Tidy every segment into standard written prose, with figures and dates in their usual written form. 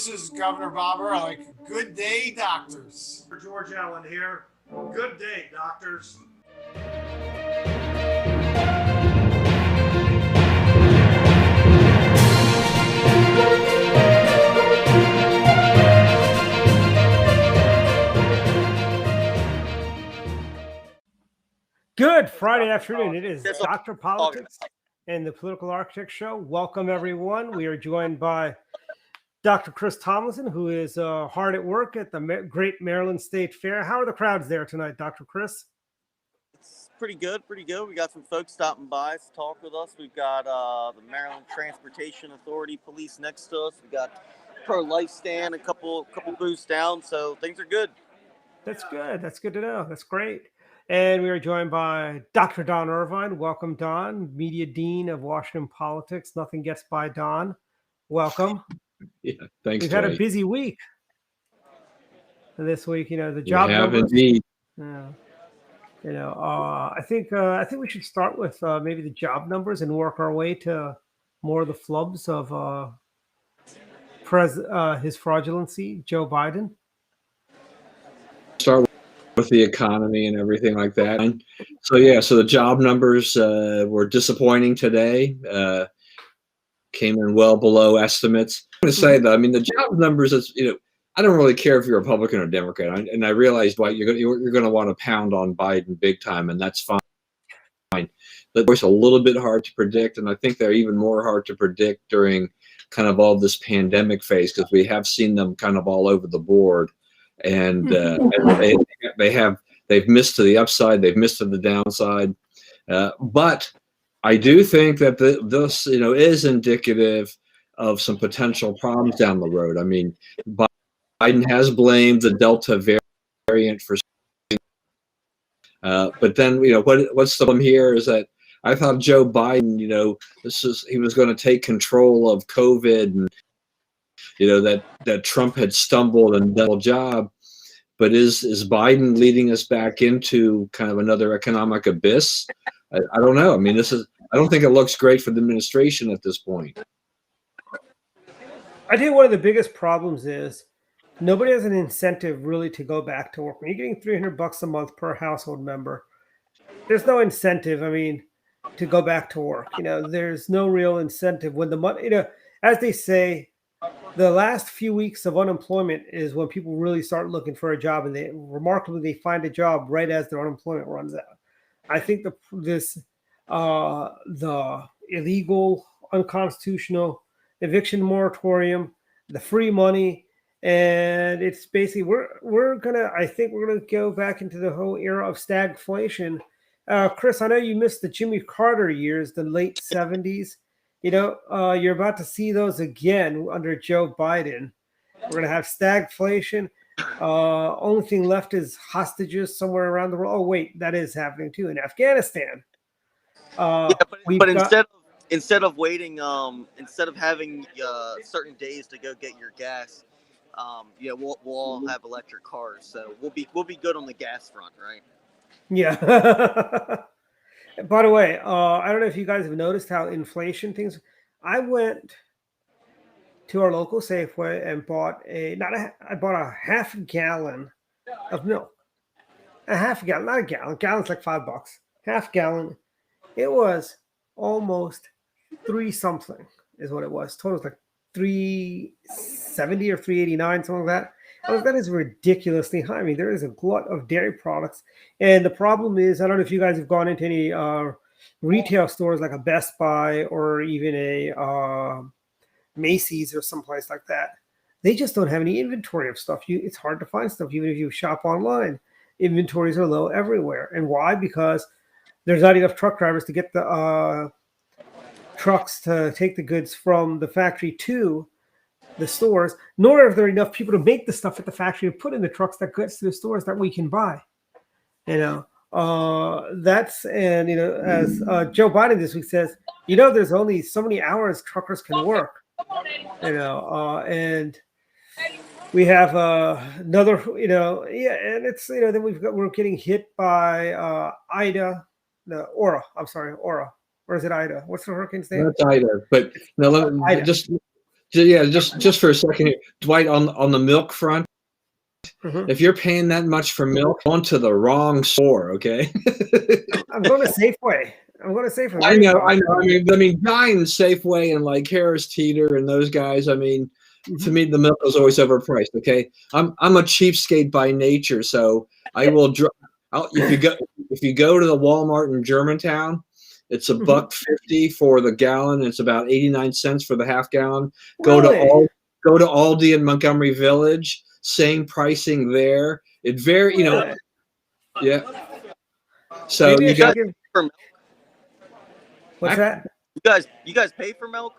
is Governor Bobber. I like good day, doctors. George Allen here. Good day, doctors. Good Friday afternoon. It is Dr. Politics and the Political Architect Show. Welcome, everyone. We are joined by Dr. Chris Tomlinson, who is hard at work at the Great Maryland State Fair. How are the crowds there tonight, Dr. Chris? It's pretty good, pretty good. We got some folks stopping by to talk with us. We've got the Maryland Transportation Authority police next to us. We got pro-life stand, a couple booths down, so things are good. That's good. That's good to know. That's great. And we are joined by Dr. Don Irvine. Welcome, Don, Media Dean of Washington Politics. Nothing gets by Don. Welcome. Yeah, thanks. We've had a busy week this week. You know, the job numbers. Indeed. I think we should start with maybe the job numbers and work our way to more of the flubs of his fraudulency, Joe Biden. Start with the economy and everything like that. And so the job numbers were disappointing today. Came in well below estimates. I'm going to say though, I mean, the job numbers is, I don't really care if you're Republican or Democrat, and I realized why you're going to want to pound on Biden big time, and that's fine. But it's a little bit hard to predict, and I think they're even more hard to predict during kind of all this pandemic phase, because we have seen them kind of all over the board, and they've missed to the upside, they've missed to the downside, but I do think that this is indicative of some potential problems down the road. I mean, Biden has blamed the Delta variant for, but then what's the problem here is that I thought Joe Biden, he was going to take control of COVID, and that Trump had stumbled and done a job. But is Biden leading us back into kind of another economic abyss? I don't know. I mean, I don't think it looks great for the administration at this point. I think one of the biggest problems is nobody has an incentive really to go back to work. When you're getting $300 a month per household member, there's no incentive, to go back to work. There's no real incentive when the money, as they say, the last few weeks of unemployment is when people really start looking for a job, and they find a job right as their unemployment runs out. I think the illegal, unconstitutional eviction moratorium, the free money, and it's basically we're gonna go back into the whole era of stagflation. Chris, I know you missed the Jimmy Carter years, the late 70s. You're about to see those again under Joe Biden. We're gonna have stagflation. Only thing left is hostages somewhere around the world. Oh wait, that is happening too in Afghanistan. But instead of waiting, instead of having certain days to go get your gas, we'll all have electric cars, so we'll be good on the gas front, right? Yeah. By the way, I don't know if you guys have noticed how inflation things. I went to our local Safeway and bought I bought a half gallon of milk. A half gallon, not a gallon. Gallon's like $5. Half gallon. It was almost 3 something is what it was. Total was like 370 or 389, something like that. That is ridiculously high. There is a glut of dairy products. And the problem is, I don't know if you guys have gone into any retail stores like a Best Buy or even a Macy's or someplace like that. They just don't have any inventory of stuff. It's hard to find stuff, even if you shop online. Inventories are low everywhere. And why? Because there's not enough truck drivers to get the trucks to take the goods from the factory to the stores, nor are there enough people to make the stuff at the factory to put in the trucks that gets to the stores that we can buy. As Joe Biden this week says, there's only so many hours truckers can work. And we have another, and it's, then we're getting hit by Aura. I'm sorry, Aura. Or is it Ida? What's the hurricane's name? That's Ida. But no, So, yeah, just for a second here, Dwight, on the milk front, if you're paying that much for milk, go to the wrong store, okay? I'm going to Safeway. I'm going to Safeway. I know. I mean, Giant, Safeway, and like Harris Teeter and those guys. I mean, to me, the milk is always overpriced. Okay, I'm a cheapskate by nature, so I will. If you go to the Walmart in Germantown, it's $1.50 for the gallon. It's about 89 cents for the half gallon. Go to Aldi in Montgomery Village. Same pricing there. It very, yeah. So Maybe you got. What's that? You guys pay for milk?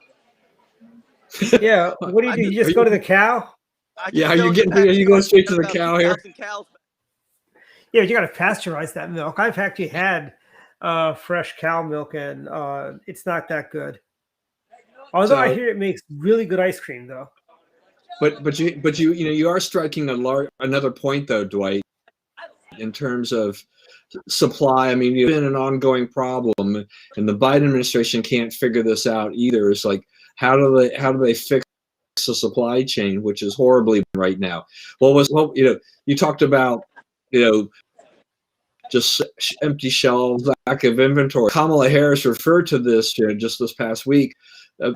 Yeah. What do you do? You just go to the cow? Yeah, you go straight to the cow here? Yeah, but you got to pasteurize that milk. I've actually had fresh cow milk, and it's not that good. Although I hear it makes really good ice cream, though. But you are striking another point though, Dwight, in terms of supply. I mean, it's been an ongoing problem, and the Biden administration can't figure this out either. It's like how do they fix the supply chain, which is horribly right now? You talked about just empty shelves, lack of inventory. Kamala Harris referred to this just this past week.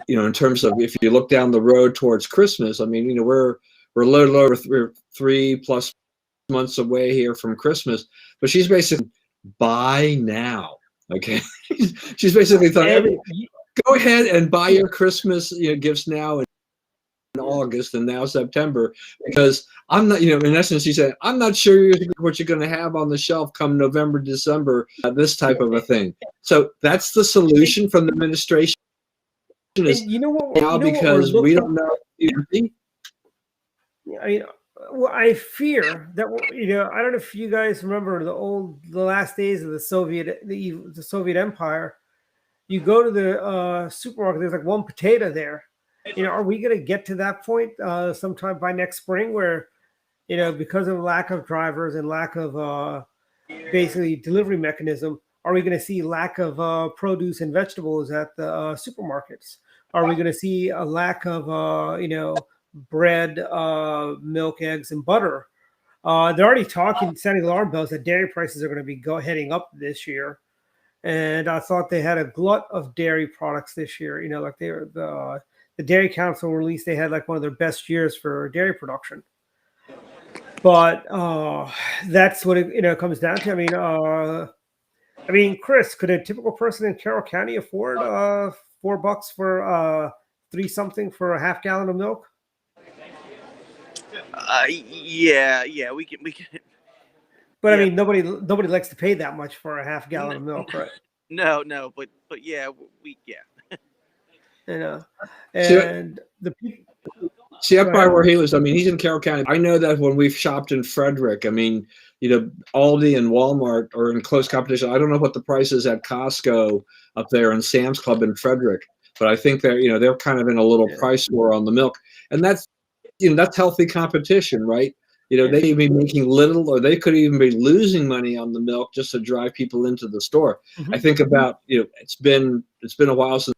In terms of if you look down the road towards Christmas, I mean, we're a little over 3+ months away here from Christmas, but she's basically buy now. Okay, she's basically telling go ahead and buy your Christmas gifts now in August and now September, because I'm not, in essence, she said, I'm not sure what you're going to have on the shelf come November, December, this type of a thing. So that's the solution from the administration. Is because we don't know. I fear that I don't know if you guys remember the last days of the Soviet Empire. You go to the supermarket, there's like one potato there. Are we going to get to that point sometime by next spring where because of lack of drivers and lack of basically delivery mechanism, are we going to see lack of produce and vegetables at the supermarkets? Are we going to see a lack of, bread, milk, eggs, and butter? They're already sounding alarm bells that dairy prices are going to be heading up this year. And I thought they had a glut of dairy products this year. Like the Dairy Council released, they had like one of their best years for dairy production. But that's what it comes down to. I mean, Chris, could a typical person in Carroll County afford $4 for 3 something for a half gallon of milk? Yeah, we can. But I mean, nobody likes to pay that much for a half gallon of milk, right? No, but yeah, and the people. See, up by where he lives, I mean, he's in Carroll County. I know that when we've shopped in Frederick, I mean, Aldi and Walmart are in close competition. I don't know what the price is at Costco up there and Sam's Club in Frederick, but I think they're kind of in a little price war on the milk, and that's healthy competition, right? They may be making little, or they could even be losing money on the milk just to drive people into the store. I think about it's been a while since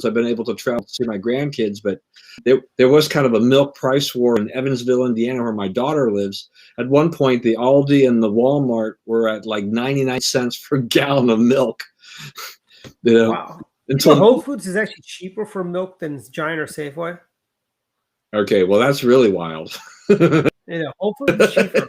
I've been able to travel to see my grandkids, but there was kind of a milk price war in Evansville, Indiana, where my daughter lives. At one point, the Aldi and the Walmart were at like 99 cents per gallon of milk. Wow. Until Whole Foods is actually cheaper for milk than Giant or Safeway. Okay, well, that's really wild. Whole Foods is cheaper.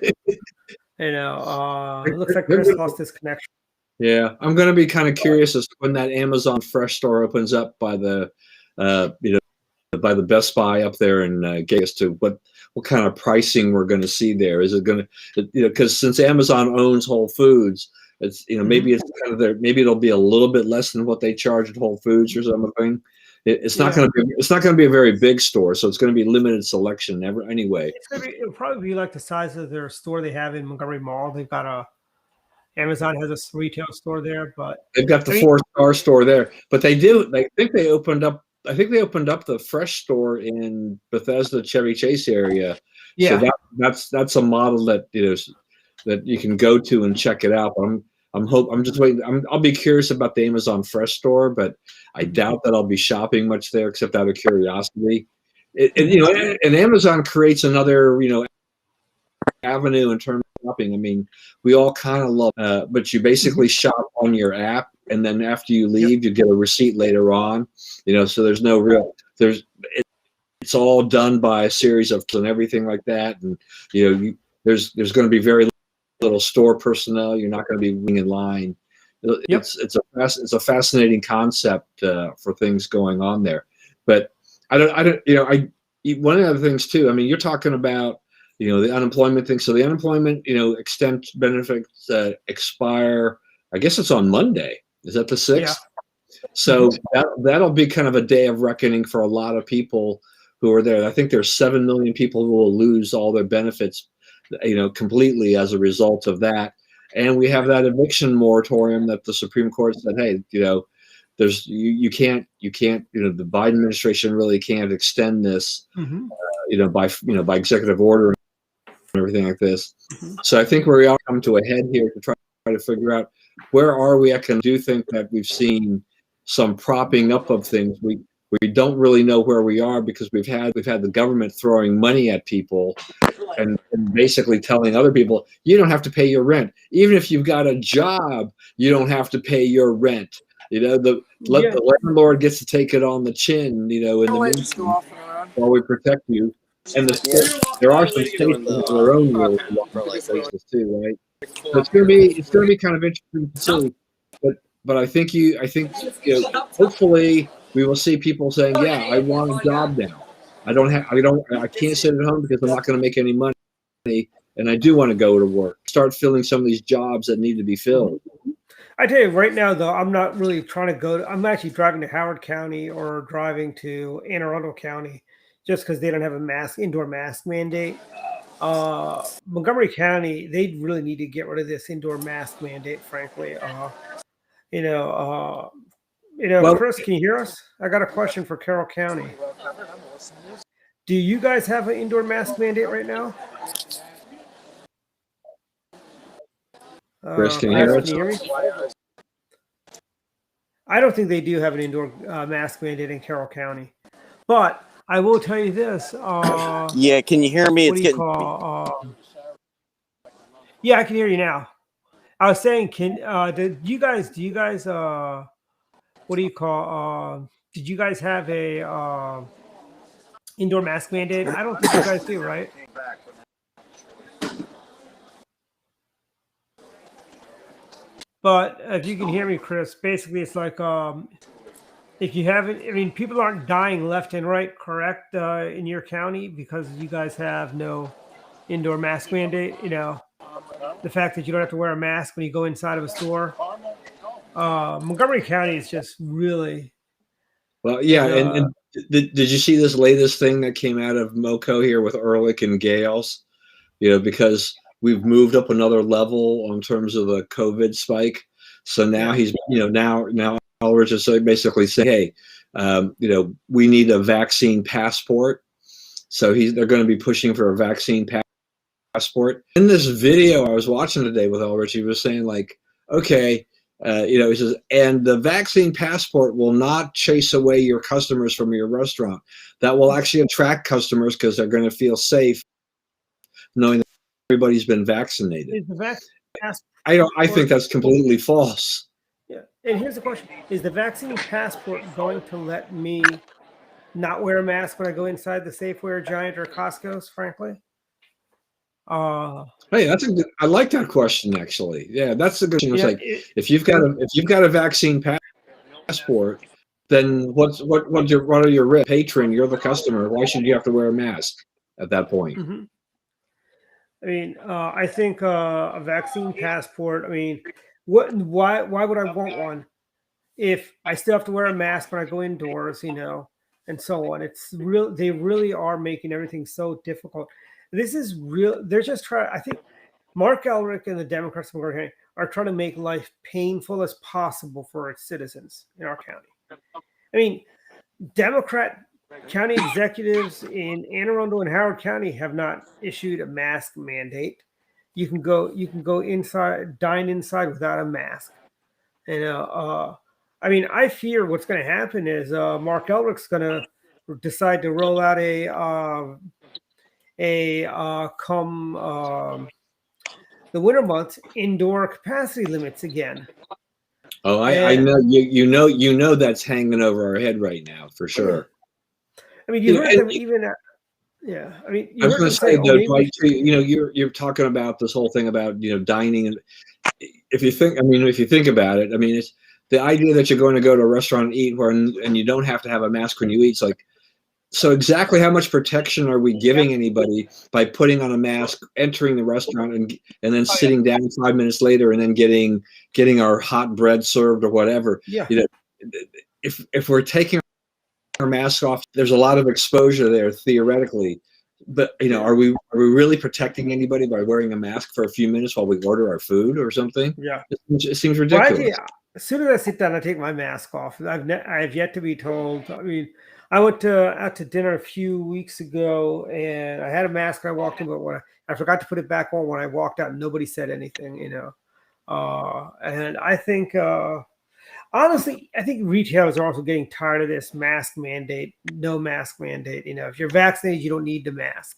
It looks like Chris lost his connection. Yeah, I'm going to be kind of curious as to when that Amazon Fresh store opens up by the, by the Best Buy up there in Vegas, to what kind of pricing we're going to see there. Is it going to, because since Amazon owns Whole Foods, it's maybe it's kind of there. Maybe it'll be a little bit less than what they charge at Whole Foods or something. It's not going to be a very big store, so it's going to be limited selection. Anyway, it'll probably be like the size of their store they have in Montgomery Mall. They've got Amazon has a retail store there, but they've got the 4-star store there. But I think they opened up the Fresh store in Bethesda, Chevy Chase area. Yeah, so that's a model that that you can go to and check it out. I'm just waiting. I'll be curious about the Amazon Fresh store, but I doubt that I'll be shopping much there except out of curiosity. and Amazon creates another, avenue in terms of shopping. I mean, we all kind of love, but you basically shop on your app, and then after you leave, you get a receipt later on. So there's no real it's all done by a series of and everything like that, and there's going to be very little store personnel. You're not going to be waiting in line. It's a fascinating concept for things going on there, but I don't one of the other things too. I mean, you're talking about the unemployment thing. So the unemployment extent benefits expire. I guess it's on Monday. Is that the 6th? Yeah. So that'll be kind of a day of reckoning for a lot of people who are there. I think there's 7 million people who will lose all their benefits, completely as a result of that. And we have that eviction moratorium that the Supreme Court said, hey, there's you can't the Biden administration really can't extend this, by executive order and everything like this. So I think we all come to a head here to try to figure out where are we. I do think that we've seen some propping up of things. We don't really know where we are because we've had the government throwing money at people and basically telling other people, you don't have to pay your rent. Even if you've got a job, you don't have to pay your rent. The landlord gets to take it on the chin, in the meantime, while we protect you. And there are some states that have their own rules in places too, right? So it's going to be kind of interesting to see. But I think hopefully we will see people saying, yeah, I want a job now. I can't sit at home because I'm not going to make any money, and I do want to go to work. Start filling some of these jobs that need to be filled. I tell you right now, though, I'm not really trying to go. I'm actually driving to Howard County or driving to Anne Arundel County just because they don't have a indoor mask mandate. Montgomery County, they really need to get rid of this indoor mask mandate, frankly. Well, Chris, can you hear us? I got a question for Carroll County. Do you guys have an indoor mask mandate right now? Chris, can you hear us? Can you hear me? I don't think they do have an indoor mask mandate in Carroll County, but I will tell you this. Yeah, can you hear me? Yeah, I can hear you now. I was saying, did you guys did you guys have a indoor mask mandate? I don't think you guys do, right? But if you can hear me, Chris, basically it's like if you haven't, I mean, people aren't dying left and right, correct, in your county because you guys have no indoor mask mandate. The fact that you don't have to wear a mask when you go inside of a store. Montgomery County is just really well, yeah. And did you see this latest thing that came out of MoCo here with Ehrlich and Gales? Because we've moved up another level in terms of the COVID spike. So now he's, now Elrich is basically saying, hey, we need a vaccine passport. So they're going to be pushing for a vaccine passport. In this video I was watching today with Elrich, he was saying like, okay, he says, and the vaccine passport will not chase away your customers from your restaurant. That will actually attract customers because they're going to feel safe knowing that everybody's been vaccinated. Is the vaccine passport? I think that's completely false. Yeah, and here's the question: is the vaccine passport going to let me not wear a mask when I go inside the Safeway, Giant, or Costco's? Frankly. Hey, I like that question actually. Yeah, that's a good thing. It's like if you've got a vaccine passport, then what are your risks? Patron, you're the customer. Why should you have to wear a mask at that point? Mm-hmm. I mean, I think a vaccine passport. I mean, why would I want one if I still have to wear a mask when I go indoors, and so on? It's real. They really are making everything so difficult. This is real. They're just trying. I think Mark Elric and the Democrats are trying to make life painful as possible for its citizens in our county. I mean, Democrat county executives in Anne Arundel and Howard County have not issued a mask mandate. You can go inside, dine inside without a mask. And I mean, I fear what's going to happen is Mark Elric's going to decide to roll out come the winter months indoor capacity limits again. Oh, I know you know that's hanging over our head right now for sure. I mean, you heard them even. Yeah, I mean, I you was heard going them to say, say "Oh, though, maybe." Dwight, you know, you're talking about this whole thing about dining, and if you think about it, I mean, it's the idea that you're going to go to a restaurant and eat and you don't have to have a mask when you eat. It's like, so exactly how much protection are we giving anybody by putting on a mask, entering the restaurant, and then sitting down 5 minutes later, and then getting our hot bread served or whatever? Yeah. If we're taking our mask off, there's a lot of exposure there theoretically. But are we really protecting anybody by wearing a mask for a few minutes while we order our food or something? Yeah. It seems ridiculous. Well, as soon as I sit down, I take my mask off. I've yet to be told. I mean, I went out to dinner a few weeks ago, and I had a mask when I walked in, but when I forgot to put it back on when I walked out, nobody said anything. And I think. Honestly, I think retailers are also getting tired of this mask mandate, no mask mandate. If you're vaccinated, you don't need the mask.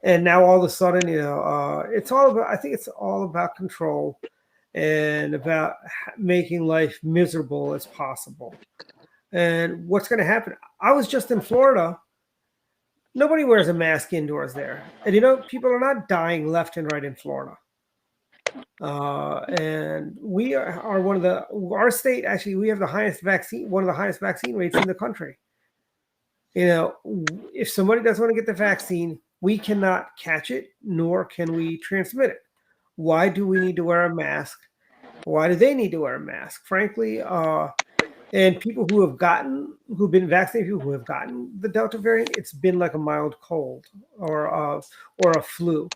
And now all of a sudden, it's all about. I think it's all about control and about making life miserable as possible. And what's going to happen? I was just in Florida. Nobody wears a mask indoors there, and people are not dying left and right in Florida. And we are our state, actually, we have one of the highest vaccine rates in the country. If somebody doesn't want to get the vaccine, we cannot catch it, nor can we transmit it. Why do we need to wear a mask? Why do they need to wear a mask? Frankly, and people who've been vaccinated, people who have gotten the Delta variant, it's been like a mild cold or a flu,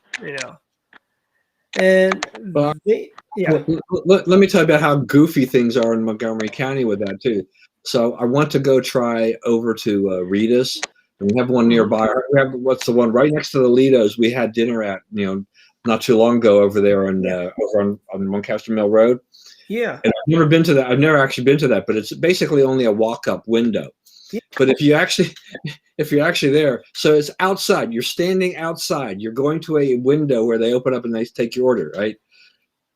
And Well, yeah. let me tell you about how goofy things are in Montgomery County with that too. So I want to go try over to Rita's, and we have one nearby. We have what's the one right next to the Lido's. We had dinner at not too long ago over there over on Moncaster Mill Road. Yeah. And I've never been to that. I've never actually been to that, but it's basically only a walk-up window. Yeah. But if you're actually there, so it's outside. You're standing outside. You're going to a window where they open up and they take your order, right?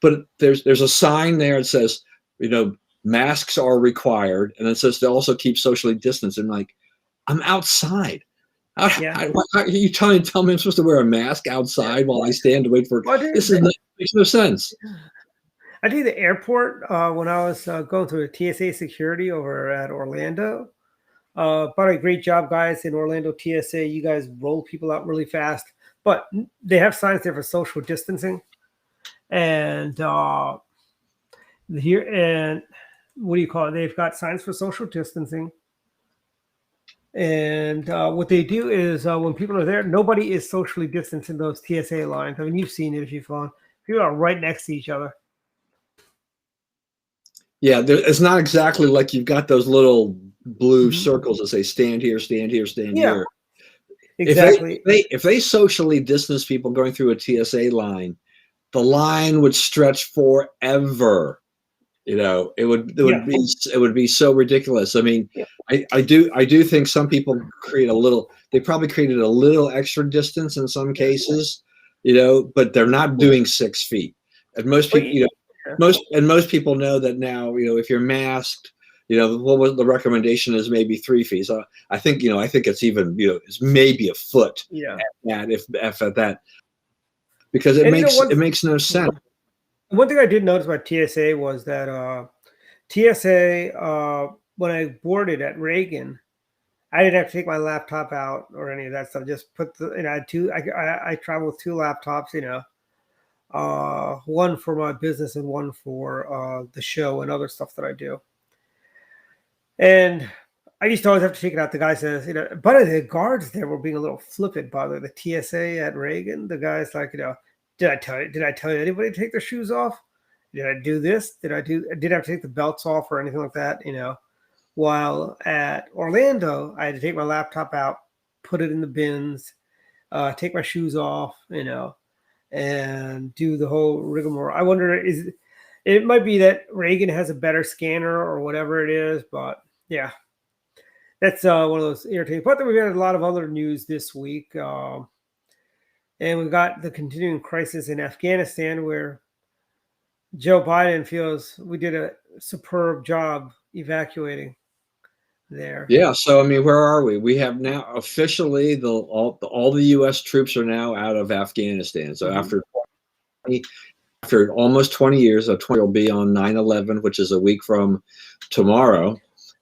But there's a sign there that says, masks are required, and it says to also keep socially distanced. And I'm outside. Are you trying to tell me I'm supposed to wear a mask outside while I stand to wait for? Makes no sense. I did the airport when I was going through the TSA security over at Orlando. But a great job, guys, in Orlando TSA. You guys roll people out really fast, but they have signs there for social distancing. And here, and what do you call it? They've got signs for social distancing. And what they do is when people are there, nobody is socially distanced in those TSA lines. I mean, you've seen it if you've gone. People are right next to each other. Yeah, it's not exactly like you've got those little blue circles that say stand here, stand here, stand here. Exactly. If they socially distance people going through a TSA line, the line would stretch forever. It would be so ridiculous. I mean, I do think some people they probably created a little extra distance in some cases, but they're not doing 6 feet. And most people, most people know that now, if you're masked, what was the recommendation is maybe 3 feet. So I think it's even, it's maybe a foot at that, because it makes no sense. One thing I did notice about TSA was that TSA, when I boarded at Reagan, I didn't have to take my laptop out or any of that stuff. Just put I travel with 2 laptops, one for my business and one for the show and other stuff that I do. And I used to always have to take it out. The guy says, but the guards there were being a little flippant by the TSA at Reagan. The guy's like, did I tell you anybody to take their shoes off? Did I do this? Did I have to take the belts off or anything like that? While at Orlando, I had to take my laptop out, put it in the bins, take my shoes off, and do the whole rigmarole. I wonder, it might be that Reagan has a better scanner or whatever it is, but yeah. that's one of those irritating. But then we've had a lot of other news this week, and we've got the continuing crisis in Afghanistan, where Joe Biden feels we did a superb job evacuating there. Yeah. So I mean, where are we? We have now officially all the U.S. troops are now out of Afghanistan. So after almost 20 years, 20 will be on 9/11, which is a week from tomorrow.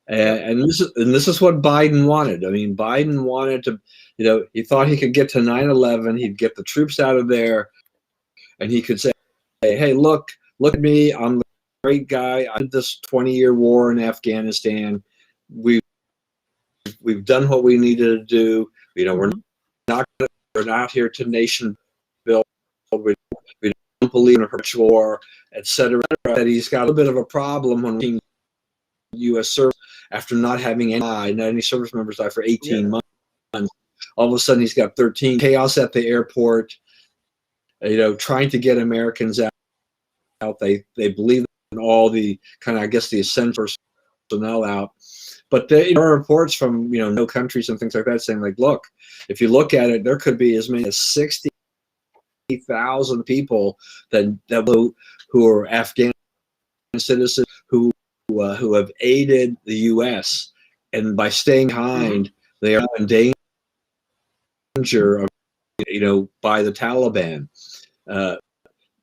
And this is what Biden wanted. I mean, Biden wanted to, he thought he could get to 9/11, he'd get the troops out of there, and he could say, hey, look at me, I'm the great guy. I did this 20-year war in Afghanistan. We've done what we needed to do. We're not here to nation build. We don't believe in a perpetual war, etc. That he's got a little bit of a problem when U.S. service after not having any service members die for 18 months. All of a sudden, he's got 13 chaos at the airport. Trying to get Americans out. They believe in all the kind of, I guess, the essential personnel out. But there are reports from no countries and things like that saying, like, look, if you look at it, there could be as many as 60,000 people who are Afghan citizens who have aided the U.S. and by staying behind, they are in danger of, by the Taliban.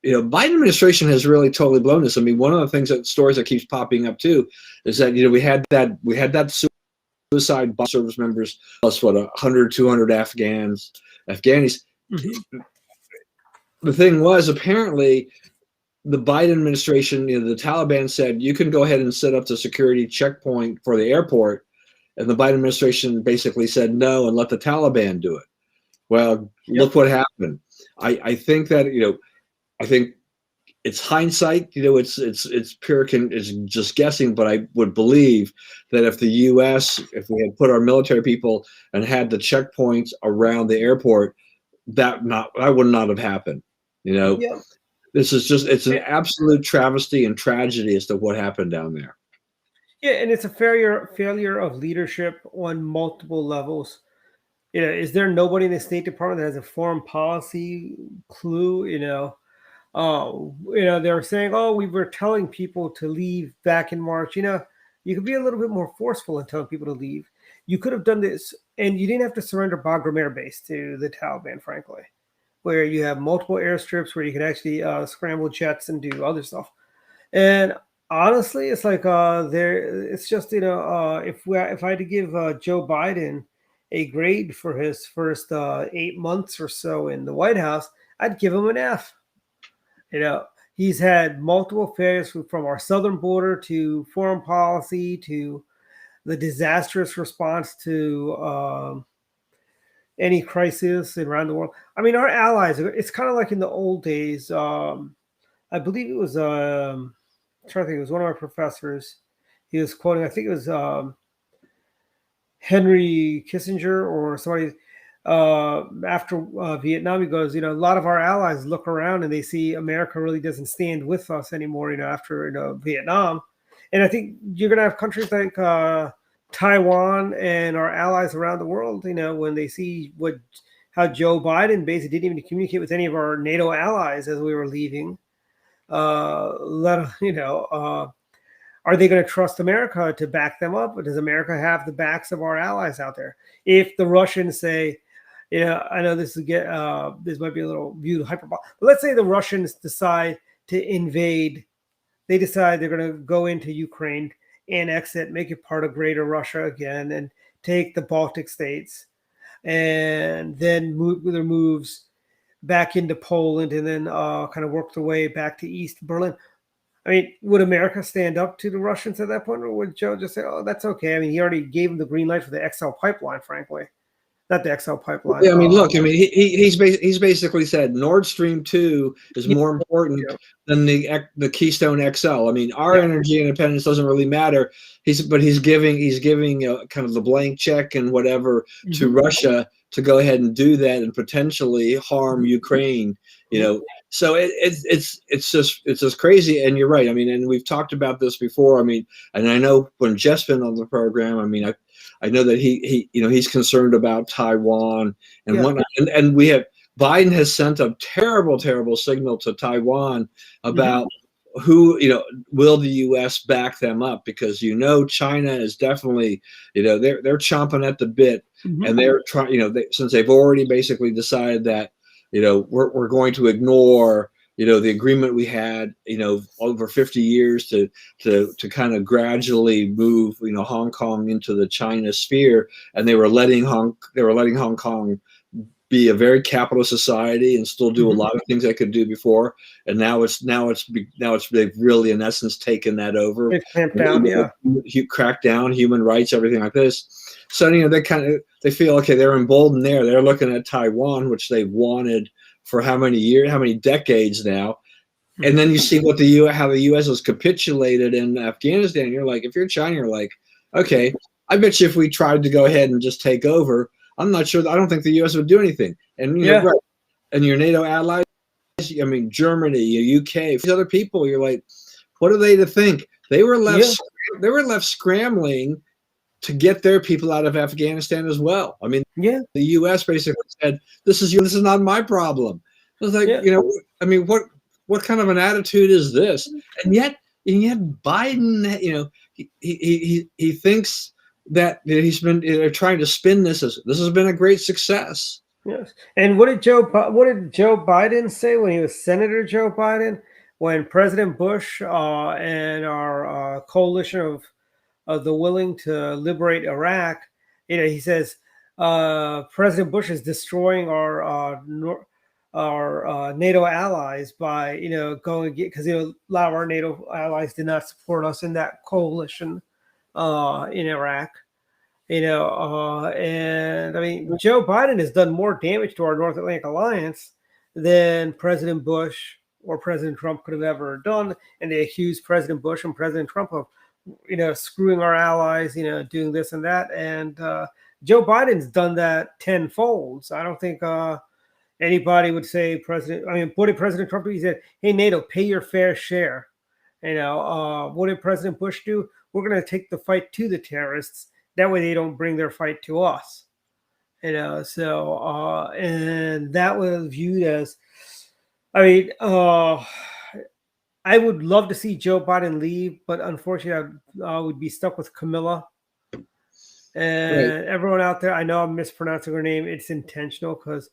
Biden administration has really totally blown this. I mean, one of the things stories that keeps popping up too is that we had that suicide bomb service members plus 100, 200 Afghanis. The thing was, apparently, the Biden administration, the Taliban said, you can go ahead and set up the security checkpoint for the airport. And the Biden administration basically said no and let the Taliban do it. Well, look what happened. I think that, I think it's hindsight, it's pure, it's just guessing, but I would believe that if the U.S., if we had put our military people and had the checkpoints around the airport, that would not have happened. This is it's an absolute travesty and tragedy as to what happened down there. Yeah, and it's a failure of leadership on multiple levels. Is there nobody in the State Department that has a foreign policy clue? They were saying, oh, we were telling people to leave back in March. You could be a little bit more forceful in telling people to leave. You could have done this, and you didn't have to surrender Bagram Air Base to the Taliban, frankly, where you have multiple airstrips where you can actually scramble jets and do other stuff. And honestly, it's like it's just if I had to give Joe Biden a grade for his first 8 months or so in the White House, I'd give him an F. He's had multiple failures from our southern border to foreign policy to the disastrous response to any crisis around the world. I mean, our allies, it's kind of like in the old days. I believe it was, I'm trying to think, it was one of our professors. He was quoting, I think it was Henry Kissinger or somebody after Vietnam. He goes, a lot of our allies look around and they see America really doesn't stand with us anymore, after Vietnam. And I think you're going to have countries like Taiwan and our allies around the world, when they see how Joe Biden basically didn't even communicate with any of our NATO allies as we were leaving. Are they going to trust America to back them up? Or does America have the backs of our allies out there? If the Russians say, I know this might be a little viewed hyperbolic, but let's say the Russians decide to invade. They decide they're going to go into Ukraine, annex it, make it part of Greater Russia again, and take the Baltic states, and then move their moves back into Poland, and then kind of work their way back to East Berlin. I mean, would America stand up to the Russians at that point, or would Joe just say, "Oh, that's okay"? I mean, he already gave them the green light for the XL pipeline, frankly. Not the XL pipeline. Yeah, I mean, look, he's basically said Nord Stream 2 is more important than the Keystone XL. I mean, our energy independence doesn't really matter. He's giving kind of the blank check and whatever to Russia to go ahead and do that and potentially harm Ukraine. So it's just crazy. And you're right. I mean, and we've talked about this before. I mean, and I know when Jeff's been on the program, I mean, I know that he's concerned about Taiwan and Yeah. whatnot. And Biden has sent a terrible, terrible signal to Taiwan about who, will the U.S. back them up? Because, China is definitely, they're chomping at the bit, and they're trying, since they've already basically decided that, we're going to ignore, the agreement we had, over 50 years to kind of gradually move, Hong Kong into the China sphere, and they were letting Hong Kong be a very capitalist society and still do a lot of things they could do before, and now they've really in essence taken that over. They've clamped down, cracked down human rights, everything like this. So they feel okay, they're emboldened there. They're looking at Taiwan, which they've wanted for how many decades now. And then you see how the U.S. has capitulated in Afghanistan. You're like, if you're China, you're like, okay, I bet you if we tried to go ahead and just take over, I'm not sure. I don't think the U.S. would do anything. And right. And your NATO allies, I mean, Germany, UK, these other people, you're like, what are they to think? They were left. They were left scrambling to get their people out of Afghanistan as well. I mean, the U.S. basically said, "This is not my problem." It was like, I mean, what kind of an attitude is this? And yet Biden, he thinks that they're trying to spin this as this has been a great success. Yes. And what did Joe Biden say when he was Senator Joe Biden, when President Bush and our coalition of the willing to liberate Iraq, he says President Bush is destroying our NATO allies by going because a lot of our NATO allies did not support us in that coalition in Iraq. And I mean, Joe Biden has done more damage to our North Atlantic Alliance than President Bush or President Trump could have ever done. And they accuse President Bush and President Trump of, screwing our allies, doing this and that. And Joe Biden's done that tenfold. So I don't think anybody would say what did President Trump do? He said, "Hey, NATO, pay your fair share." What did President Bush do? We're going to take the fight to the terrorists. That way they don't bring their fight to us. And that was viewed as, I would love to see Joe Biden leave, but unfortunately I would be stuck with Camilla. And everyone out there, I know I'm mispronouncing her name. It's intentional because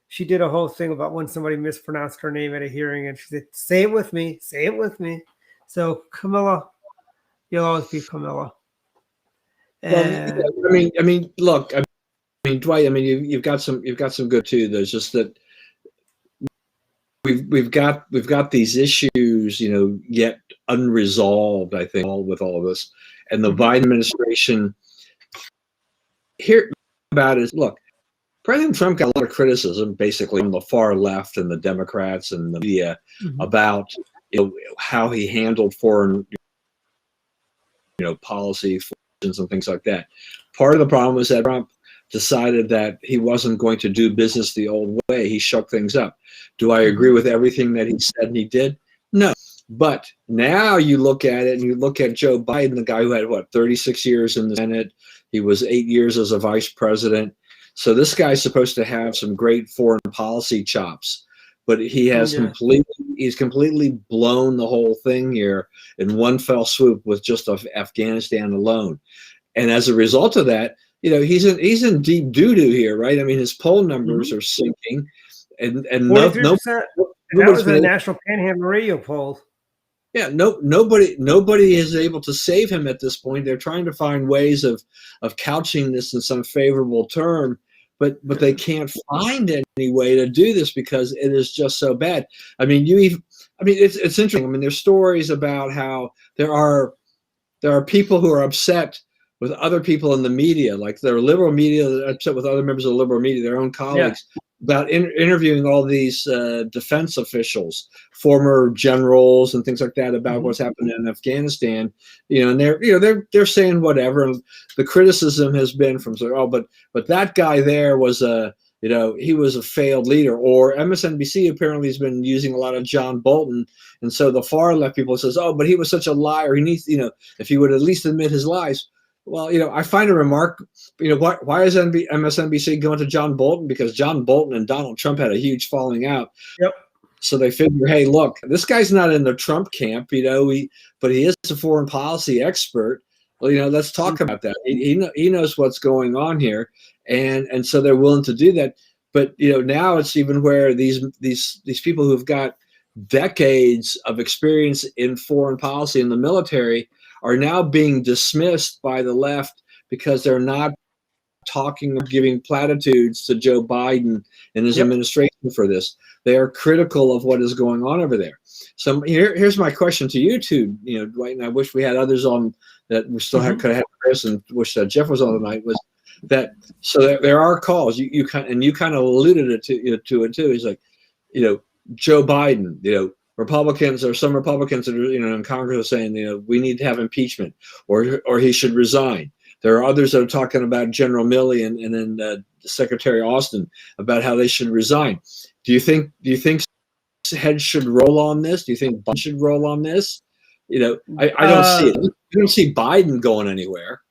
she did a whole thing about when somebody mispronounced her name at a hearing, and she said, "Say it with me, say it with me." So Camilla, you'll always be Camilla. And, look, Dwight. I mean, you've got some good too. There's just that we've got these issues, yet unresolved. I think with all of this, and the Biden administration here about is look. President Trump got a lot of criticism, basically from the far left and the Democrats and the media, about how he handled foreign policy and things like that. Part of the problem was that Trump decided that he wasn't going to do business the old way. He shook things up. Do I agree with everything that he said and he did? No. But now you look at it and you look at Joe Biden, the guy who had 36 years in the Senate. He was 8 years as a vice president. So this guy's supposed to have some great foreign policy chops, but he has completely blown the whole thing here in one fell swoop with just Afghanistan alone. And as a result of that, he's in deep doo-doo here, right? I mean, his poll numbers are sinking, and 43%. That was a National Panhandle Radio poll. Yeah, nobody is able to save him at this point. They're trying to find ways of couching this in some favorable term, but they can't find any way to do this because it is just so bad. I mean, it's interesting. I mean, there's stories about how there are people who are upset with other people in the media, like their liberal media that are upset with other members of the liberal media, their own colleagues. Yeah. About interviewing all these defense officials, former generals, and things like that about what's happening in Afghanistan, and they're saying whatever. And the criticism has been from but that guy there was he was a failed leader. Or MSNBC apparently has been using a lot of John Bolton, and so the far left people says, but he was such a liar. He needs if he would at least admit his lies. Well, I find a remark. Why is MSNBC going to John Bolton? Because John Bolton and Donald Trump had a huge falling out. Yep. So they figure, hey, look, this guy's not in the Trump camp, but he is a foreign policy expert. Well, let's talk about that. He knows what's going on here, and so they're willing to do that. But now it's even where these people who've got decades of experience in foreign policy in the military are now being dismissed by the left because they're not talking or giving platitudes to Joe Biden and his administration for this. They are critical of what is going on over there. So here's my question to you two, Dwight, and I wish we had others on that we still could have had Chris, and wish that Jeff was on tonight, was that so there are calls you kind of alluded to it too. He's like, Joe Biden, Republicans, or some Republicans that are in Congress are saying we need to have impeachment or he should resign. There are others that are talking about General Milley and then Secretary Austin about how they should resign. Do you think heads should roll on this? Do you think Biden should roll on this? I don't see it. You don't see Biden going anywhere.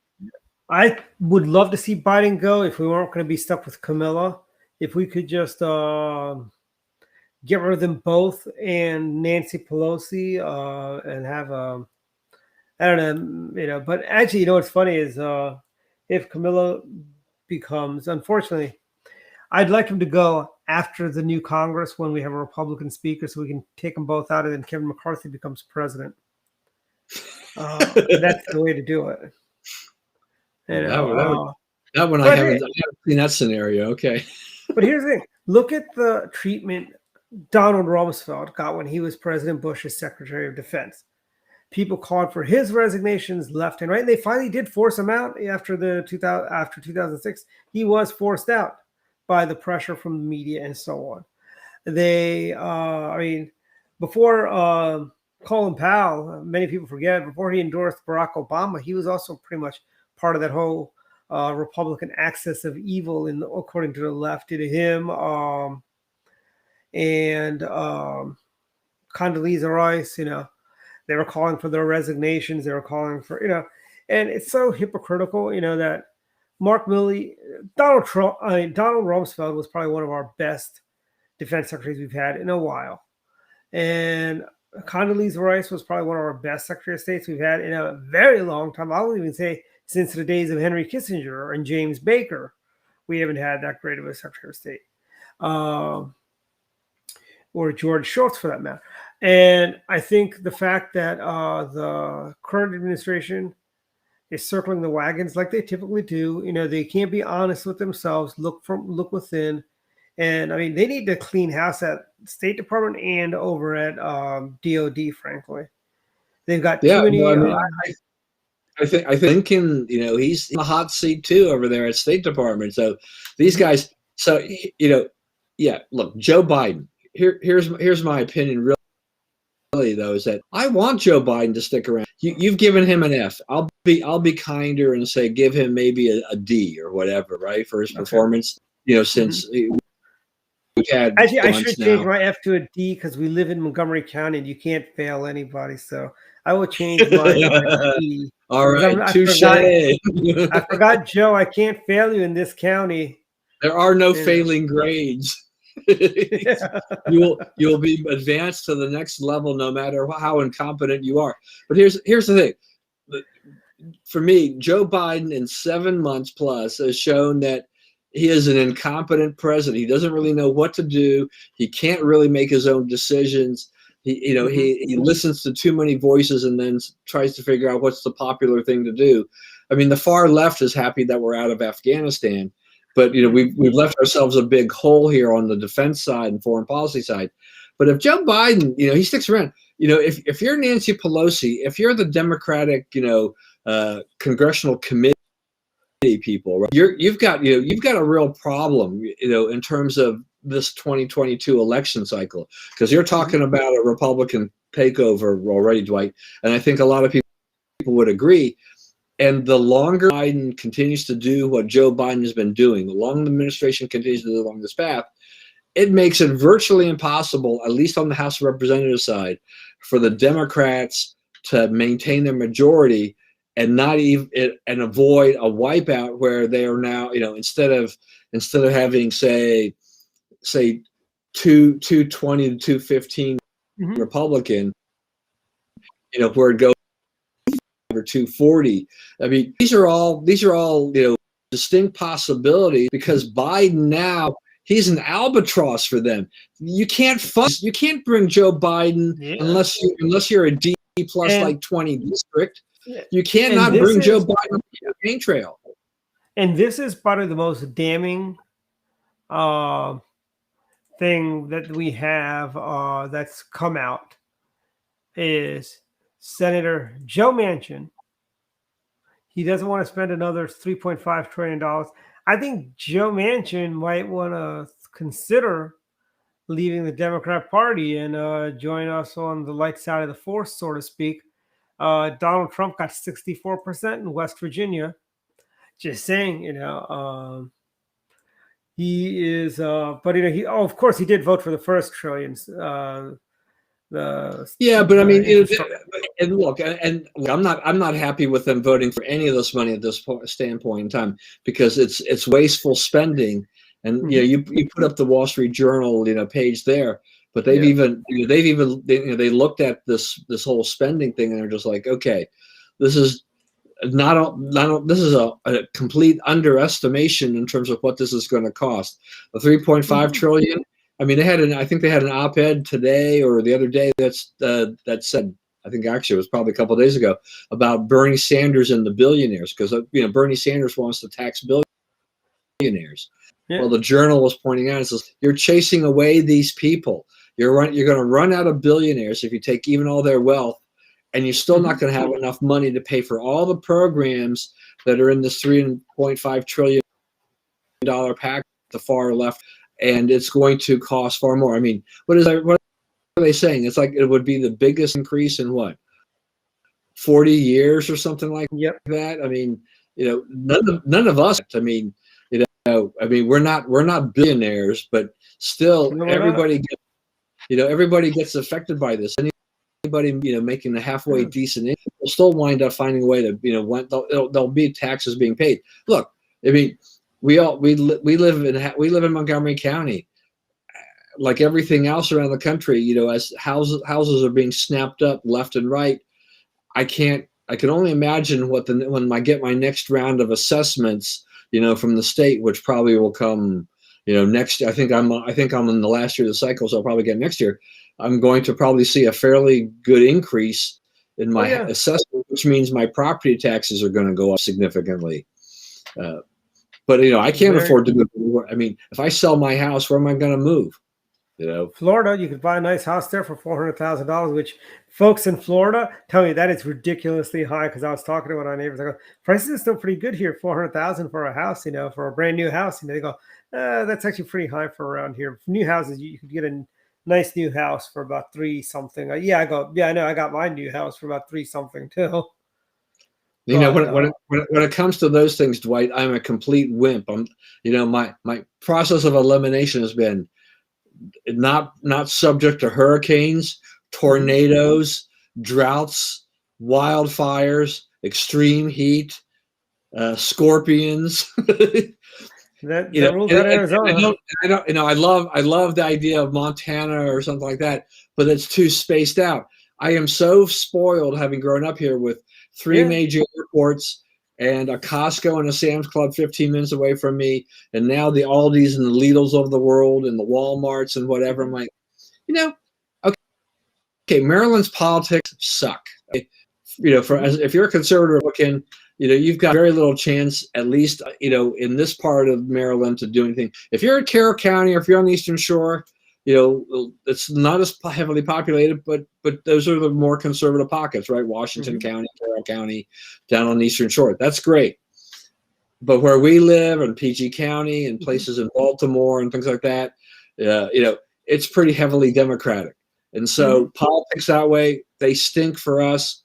I would love to see Biden go if we weren't going to be stuck with Camilla. If we could just get rid of them both and Nancy Pelosi and have I don't know, but actually, what's funny is if Camilla becomes, unfortunately, I'd like him to go after the new Congress when we have a Republican speaker so we can take them both out and then Kevin McCarthy becomes president. That's the way to do it. That one I haven't seen that scenario. Okay. But here's the thing. Look at the treatment Donald Rumsfeld got when he was President Bush's Secretary of Defense. People called for his resignations left and right. And they finally did force him out after 2006. He was forced out by the pressure from the media and so on. Before Colin Powell, many people forget, before he endorsed Barack Obama, he was also pretty much part of that whole Republican axis of evil, according to the left, to him and Condoleezza Rice, they were calling for their resignations. They were calling for, and it's so hypocritical, that Mark Milley, Donald Rumsfeld was probably one of our best defense secretaries we've had in a while. And Condoleezza Rice was probably one of our best Secretary of States we've had in a very long time. I would even say since the days of Henry Kissinger and James Baker, we haven't had that great of a Secretary of State. Or George Shultz, for that matter. And I think the fact that the current administration is circling the wagons like they typically do, they can't be honest with themselves, look within. And they need to clean house at State Department and over at DOD, frankly. They've got too many. I think he's in the hot seat too over there at State Department. So these guys, look, Joe Biden. Here's my opinion. Really, though, is that I want Joe Biden to stick around. You've given him an F. I'll be kinder and say give him maybe a D or whatever, right, for his performance. Since we've had. Actually, I should change my F to a D because we live in Montgomery County and you can't fail anybody. So I will change mine to a D. All right, touche. I forgot, Joe. I can't fail you in this county. There are no failing grades. You'll be advanced to the next level no matter how incompetent you are. But here's the thing. For me, Joe Biden in 7 months plus has shown that he is an incompetent president. He doesn't really know what to do. He can't really make his own decisions. He listens to too many voices and then tries to figure out what's the popular thing to do. The far left is happy that we're out of Afghanistan. But we've left ourselves a big hole here on the defense side and foreign policy side. But if Joe Biden, he sticks around, if you're Nancy Pelosi, if you're the Democratic, congressional committee people, right, you've got a real problem, in terms of this 2022 election cycle, because you're talking about a Republican takeover already, Dwight, and I think a lot of people would agree. And the longer Biden continues to do what Joe Biden has been doing, the longer the administration continues to do along this path, it makes it virtually impossible, at least on the House of Representatives side, for the Democrats to maintain their majority and not even and avoid a wipeout where they are now, instead of having say 220 to 215 Republican, where it goes or 240. I mean, these are all distinct possibilities, because Biden now, he's an albatross for them. You can't bring Joe Biden unless you're a D plus like 20 district. You cannot bring Joe Biden on the campaign trail. And this is probably the most damning thing that we have that's come out is Senator Joe Manchin. He doesn't want to spend another $3.5 trillion. I think Joe Manchin might want to consider leaving the Democrat Party and join us on the light side of the force, so to speak. Donald Trump got 64% in West Virginia. Just saying, he is, but of course, he did vote for the first trillions. But I mean, and look, and I'm not happy with them voting for any of this money at this standpoint in time, because it's wasteful spending. And you put up the Wall Street Journal page there, but they've they looked at this whole spending thing, and they're just like, okay, this is this is a complete underestimation in terms of what this is going to cost. The 3.5 trillion. I mean, I think they had an op-ed today or the other day that said, I think actually it was probably a couple of days ago, about Bernie Sanders and the billionaires, because Bernie Sanders wants to tax billionaires. Well, the Journal was pointing out, it says, you're chasing away these people. You're going to run out of billionaires if you take even all their wealth, and you're still not going to have enough money to pay for all the programs that are in this $3.5 trillion pack, the far left. And it's going to cost far more. I mean, what are they saying? It's like it would be the biggest increase in 40 years or something like that. I mean, none of us. I mean, we're not billionaires, but still, everybody gets affected by this. Anybody making a halfway decent income will still wind up finding a way to there'll be taxes being paid. Look, I mean. We live in Montgomery County, like everything else around the country. As houses are being snapped up left and right. I can only imagine when I get my next round of assessments, from the state, which probably will come, next. I think I'm in the last year of the cycle, so I'll probably get next year. I'm going to probably see a fairly good increase in my assessment, which means my property taxes are going to go up significantly. But I can't afford to move. I mean, if I sell my house, where am I going to move? Florida, you could buy a nice house there for $400,000, which folks in Florida tell me that it's ridiculously high. Because I was talking to one of our neighbors, I go, prices are still pretty good here, $400,000 for a house, for a brand new house. They go, that's actually pretty high for around here. For new houses, you could get a nice new house for about $3 something. I go, I know, I got my new house for about $3 something too. When it comes to those things, Dwight, I'm a complete wimp. My process of elimination has been not subject to hurricanes, tornadoes, droughts, wildfires, extreme heat, scorpions. Arizona. I love the idea of Montana or something like that, but it's too spaced out. I am so spoiled having grown up here with 3 major airports and a Costco and a Sam's Club 15 minutes away from me, and now the Aldis and the Lidls of the world and the Walmarts and whatever. I'm like, okay, Maryland's politics suck. If you're a conservative looking, you've got very little chance, at least, in this part of Maryland, to do anything. If you're in Carroll County or if you're on the Eastern Shore, it's not as heavily populated, but those are the more conservative pockets, right? Washington County, Carroll County, down on the Eastern Shore. That's great. But where we live in PG County and places in Baltimore and things like that, it's pretty heavily Democratic. And so politics that way, they stink for us.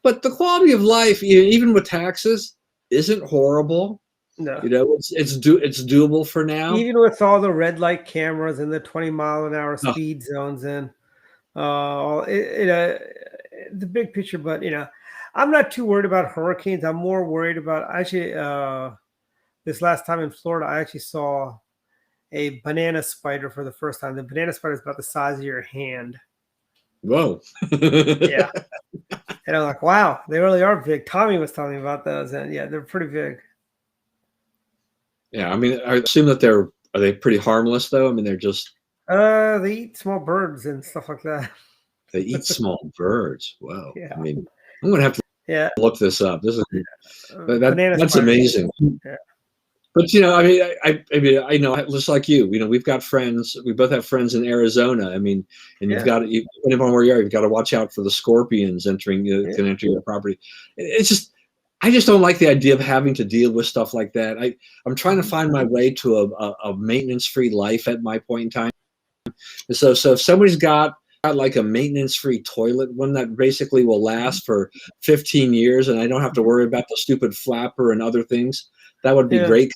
But the quality of life, even with taxes, isn't horrible. No, it's doable for now. Even with all the red light cameras and the 20-mile-an-hour speed zones and the big picture. But I'm not too worried about hurricanes. I'm more worried about actually. This last time in Florida, I actually saw a banana spider for the first time. The banana spider is about the size of your hand. Whoa. Yeah. And I'm like, wow, they really are big. Tommy was telling me about those, and yeah, they're pretty big. Yeah, I mean, I assume that are they pretty harmless though? I mean, they're just they eat small birds and stuff like that. they eat small birds. Wow. Yeah. I mean, I'm gonna have to look this up. This is that's spider. amazing. Yeah. But you know, I mean, I know just like you know, we've got friends. We both have friends in Arizona. I mean, and you've got depending on where you are, you've got to watch out for the scorpions entering can enter your property. It's just, I just don't like the idea of having to deal with stuff like that. I'm trying to find my way to a maintenance-free life at my point in time. And so if somebody's got like a maintenance-free toilet, one that basically will last for 15 years, and I don't have to worry about the stupid flapper and other things. That would be great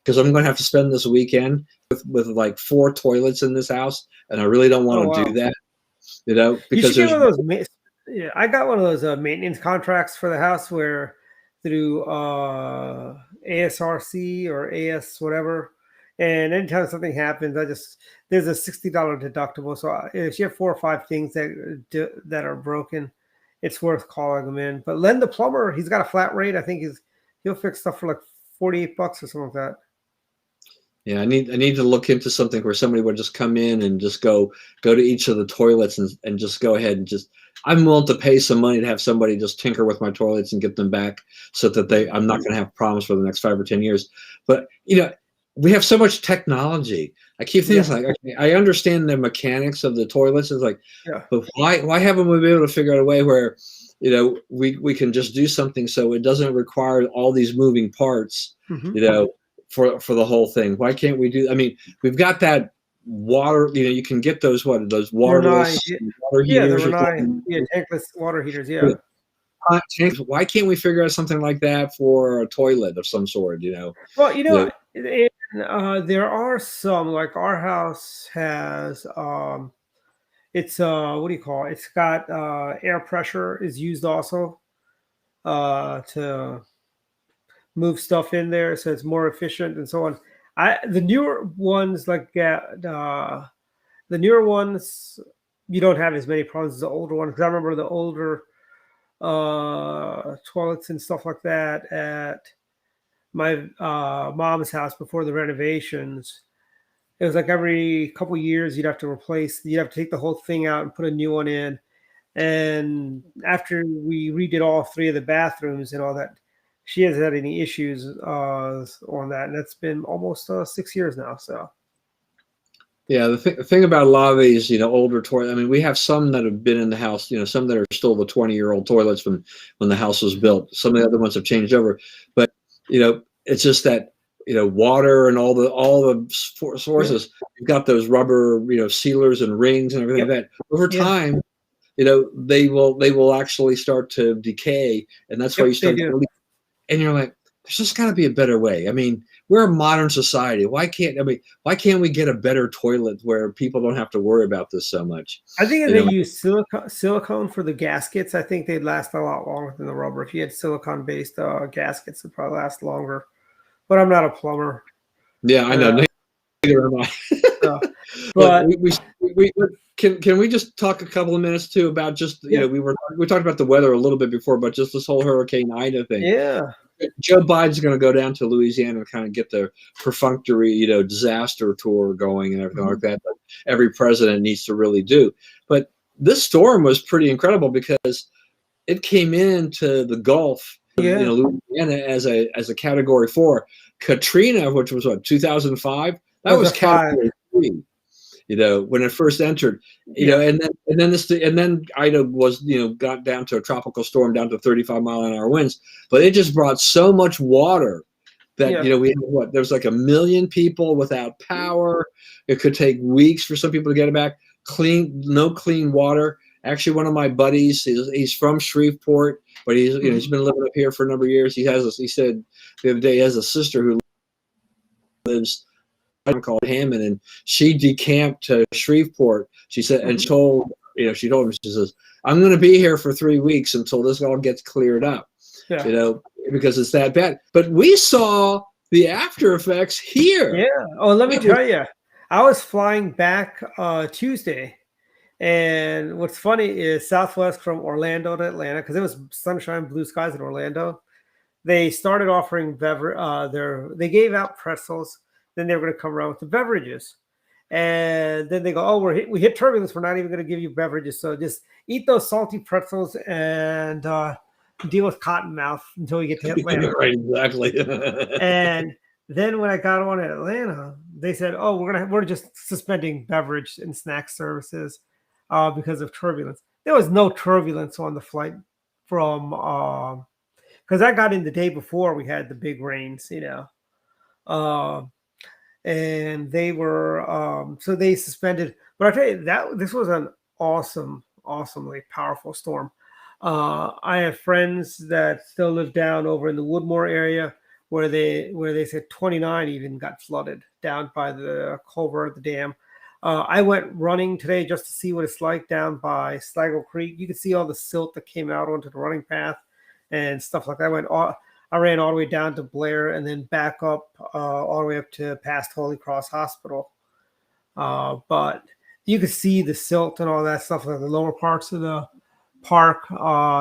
because I'm going to have to spend this weekend with like 4 toilets in this house, and I really don't want to do that. You know, because you should get one of those. Yeah, I got one of those maintenance contracts for the house where through ASRC or AS whatever, and anytime something happens, there's a $60 deductible. So if you have 4 or 5 things that are broken, it's worth calling them in. But Len the plumber, he's got a flat rate. I think he'll fix stuff for like $48 or something like that. Yeah, I need to look into something where somebody would just come in and just go to each of the toilets and just go ahead and just, I'm willing to pay some money to have somebody just tinker with my toilets and get them back so that I'm not going to have problems for the next 5 or 10 years. But you know, we have so much technology. I keep thinking like, okay, I understand the mechanics of the toilets. It's like, but why haven't we been able to figure out a way where, you know, we can just do something so it doesn't require all these moving parts, you know, for the whole thing. Why can't we do? I mean, we've got that water. You know, you can get those waterless water heaters. Tankless water heaters. Yeah. Why can't we figure out something like that for a toilet of some sort? You know. Well, you know, there are some, like our house has. It's what do you call it? It's got air pressure is used also to move stuff in there, so it's more efficient and so on. The newer ones the newer ones, you don't have as many problems as the older ones. Because I remember the older toilets and stuff like that at my mom's house before the renovations. It was like every couple years you'd have to take the whole thing out and put a new one in. And after we redid all 3 of the bathrooms and all that, she hasn't had any issues on that. And that's been almost 6 years now. So. Yeah, the thing about a lot of these, you know, older toilets, I mean, we have some that have been in the house, you know, some that are still the 20-year-old toilets from when the house was built. Some of the other ones have changed over. But, you know, it's just that, you know, water and all the sources, you've got those rubber, you know, sealers and rings and everything like that. Over time, you know, they will actually start to decay, and that's why you start to, and you're like, there's just got to be a better way. I mean, we're a modern society. Why can't we get a better toilet where people don't have to worry about this so much? I think if they use silicone for the gaskets, I think they'd last a lot longer than the rubber. If you had silicone-based gaskets, it'd probably last longer. But I'm not a plumber. Yeah, I know. Neither am I. But can we just talk a couple of minutes too about just, you know, we talked about the weather a little bit before, but just this whole Hurricane Ida thing. Yeah. Joe Biden's going to go down to Louisiana and kind of get the perfunctory, you know, disaster tour going and everything like that. But every president needs to really do. But this storm was pretty incredible because it came into the Gulf, you know, Louisiana as a Category 4. Katrina, which was what, 2005, that was Category 3. You know, when it first entered, you know, and then Ida was, you know, got down to a tropical storm down to 35-mile-an-hour winds, but it just brought so much water that, you know, we had there was like 1 million people without power. It could take weeks for some people to get it back. No clean water. Actually, one of my buddies, he's from Shreveport, but he's been living up here for a number of years. He said the other day he has a sister who lives called Hammond, and she decamped to Shreveport. She said, and told she told me, she says, I'm going to be here for 3 weeks until this all gets cleared up, because it's that bad. But we saw the after effects here. Yeah. Oh, let me tell you, I was flying back Tuesday. And what's funny is Southwest from Orlando to Atlanta, because it was sunshine, blue skies in Orlando. They started offering they gave out pretzels. Then they were going to come around with the beverages. And then they go, oh, we hit turbulence. We're not even going to give you beverages. So just eat those salty pretzels and deal with cotton mouth until we get to Atlanta. Right, exactly. And then when I got on at Atlanta, they said, oh, we're just suspending beverage and snack services because of turbulence. There was no turbulence on the flight from because I got in the day before we had the big rains, and they were so they suspended. But I tell you that this was an awesomely powerful storm. I have friends that still live down over in the Woodmore area where they said 29 even got flooded down by the culvert, the dam. I went running today just to see what it's like down by Slagle Creek. You could see all the silt that came out onto the running path and stuff like that. I ran all the way down to Blair and then back up all the way up to past Holy Cross Hospital. But you could see the silt and all that stuff, like the lower parts of the park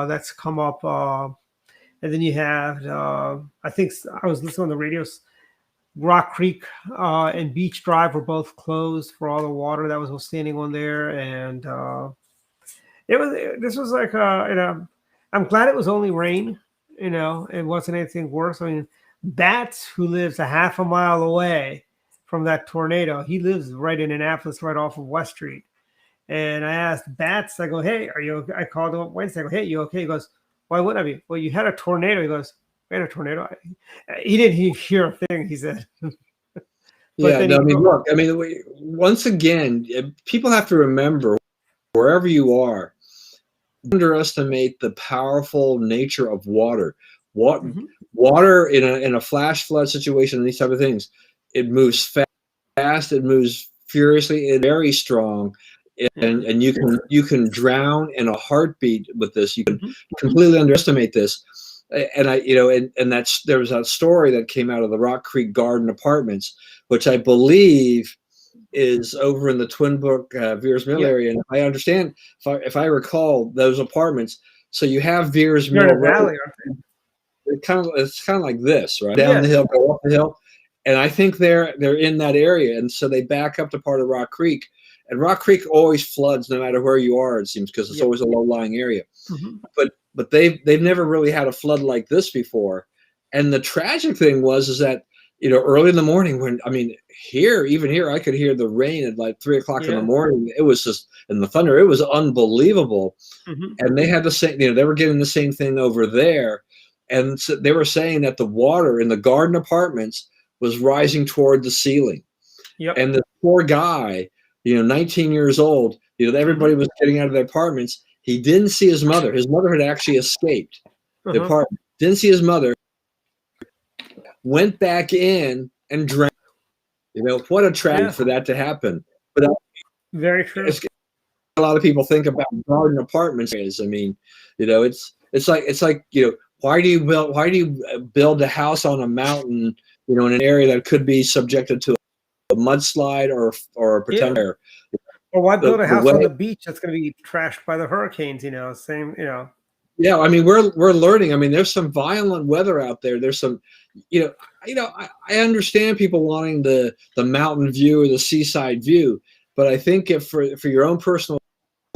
that's come up. And then you have, I think I was listening on the radios, Rock Creek and Beach Drive were both closed for all the water that was standing on there. And this was like, I'm glad it was only rain, it wasn't anything worse. I mean, Bats, who lives a half a mile away from that tornado, he lives right in Annapolis, right off of West Street. And I asked Bats, I go, hey, are you okay? I called him up Wednesday. I go, hey, you okay? He goes, why wouldn't I be? Well, you had a tornado. He goes, we had a tornado. He didn't hear a thing, he said. Look, once again, people have to remember, wherever you are, underestimate the powerful nature of water. Water in a flash flood situation, and these type of things, it moves fast, it moves furiously, it's very strong, and you can drown in a heartbeat with this. You can completely underestimate this. And there was a story that came out of the Rock Creek Garden Apartments, which I believe is over in the Twin Brook Veers Mill area. And I understand, if I recall, those apartments. So you have Veers Mill Valley. It's kind of like this, right? Down the hill, go up the hill, and I think they're in that area, and so they back up to part of Rock Creek. And Rock Creek always floods, no matter where you are. It seems, because it's always a low-lying area. But they've never really had a flood like this before. And the tragic thing is that early in the morning, when even here I could hear the rain at like 3 o'clock in the morning. It was just, and the thunder. It was unbelievable. And they had the same. They were getting the same thing over there, and so they were saying that the water in the garden apartments was rising toward the ceiling. And the poor guy, 19 years old, everybody was getting out of their apartments. He didn't see his mother. His mother had actually escaped the apartment. Didn't see his mother. Went back in and drowned. What a tragedy for that to happen. But very true. A lot of people think about garden apartments. It's like why do you build a house on a mountain, in an area that could be subjected to a mudslide or a pretend fire? Or why build a house on the beach that's going to be trashed by the hurricanes? Same. Yeah, we're learning. There's some violent weather out there. There's some, I understand people wanting the mountain view or the seaside view, but I think if for your own personal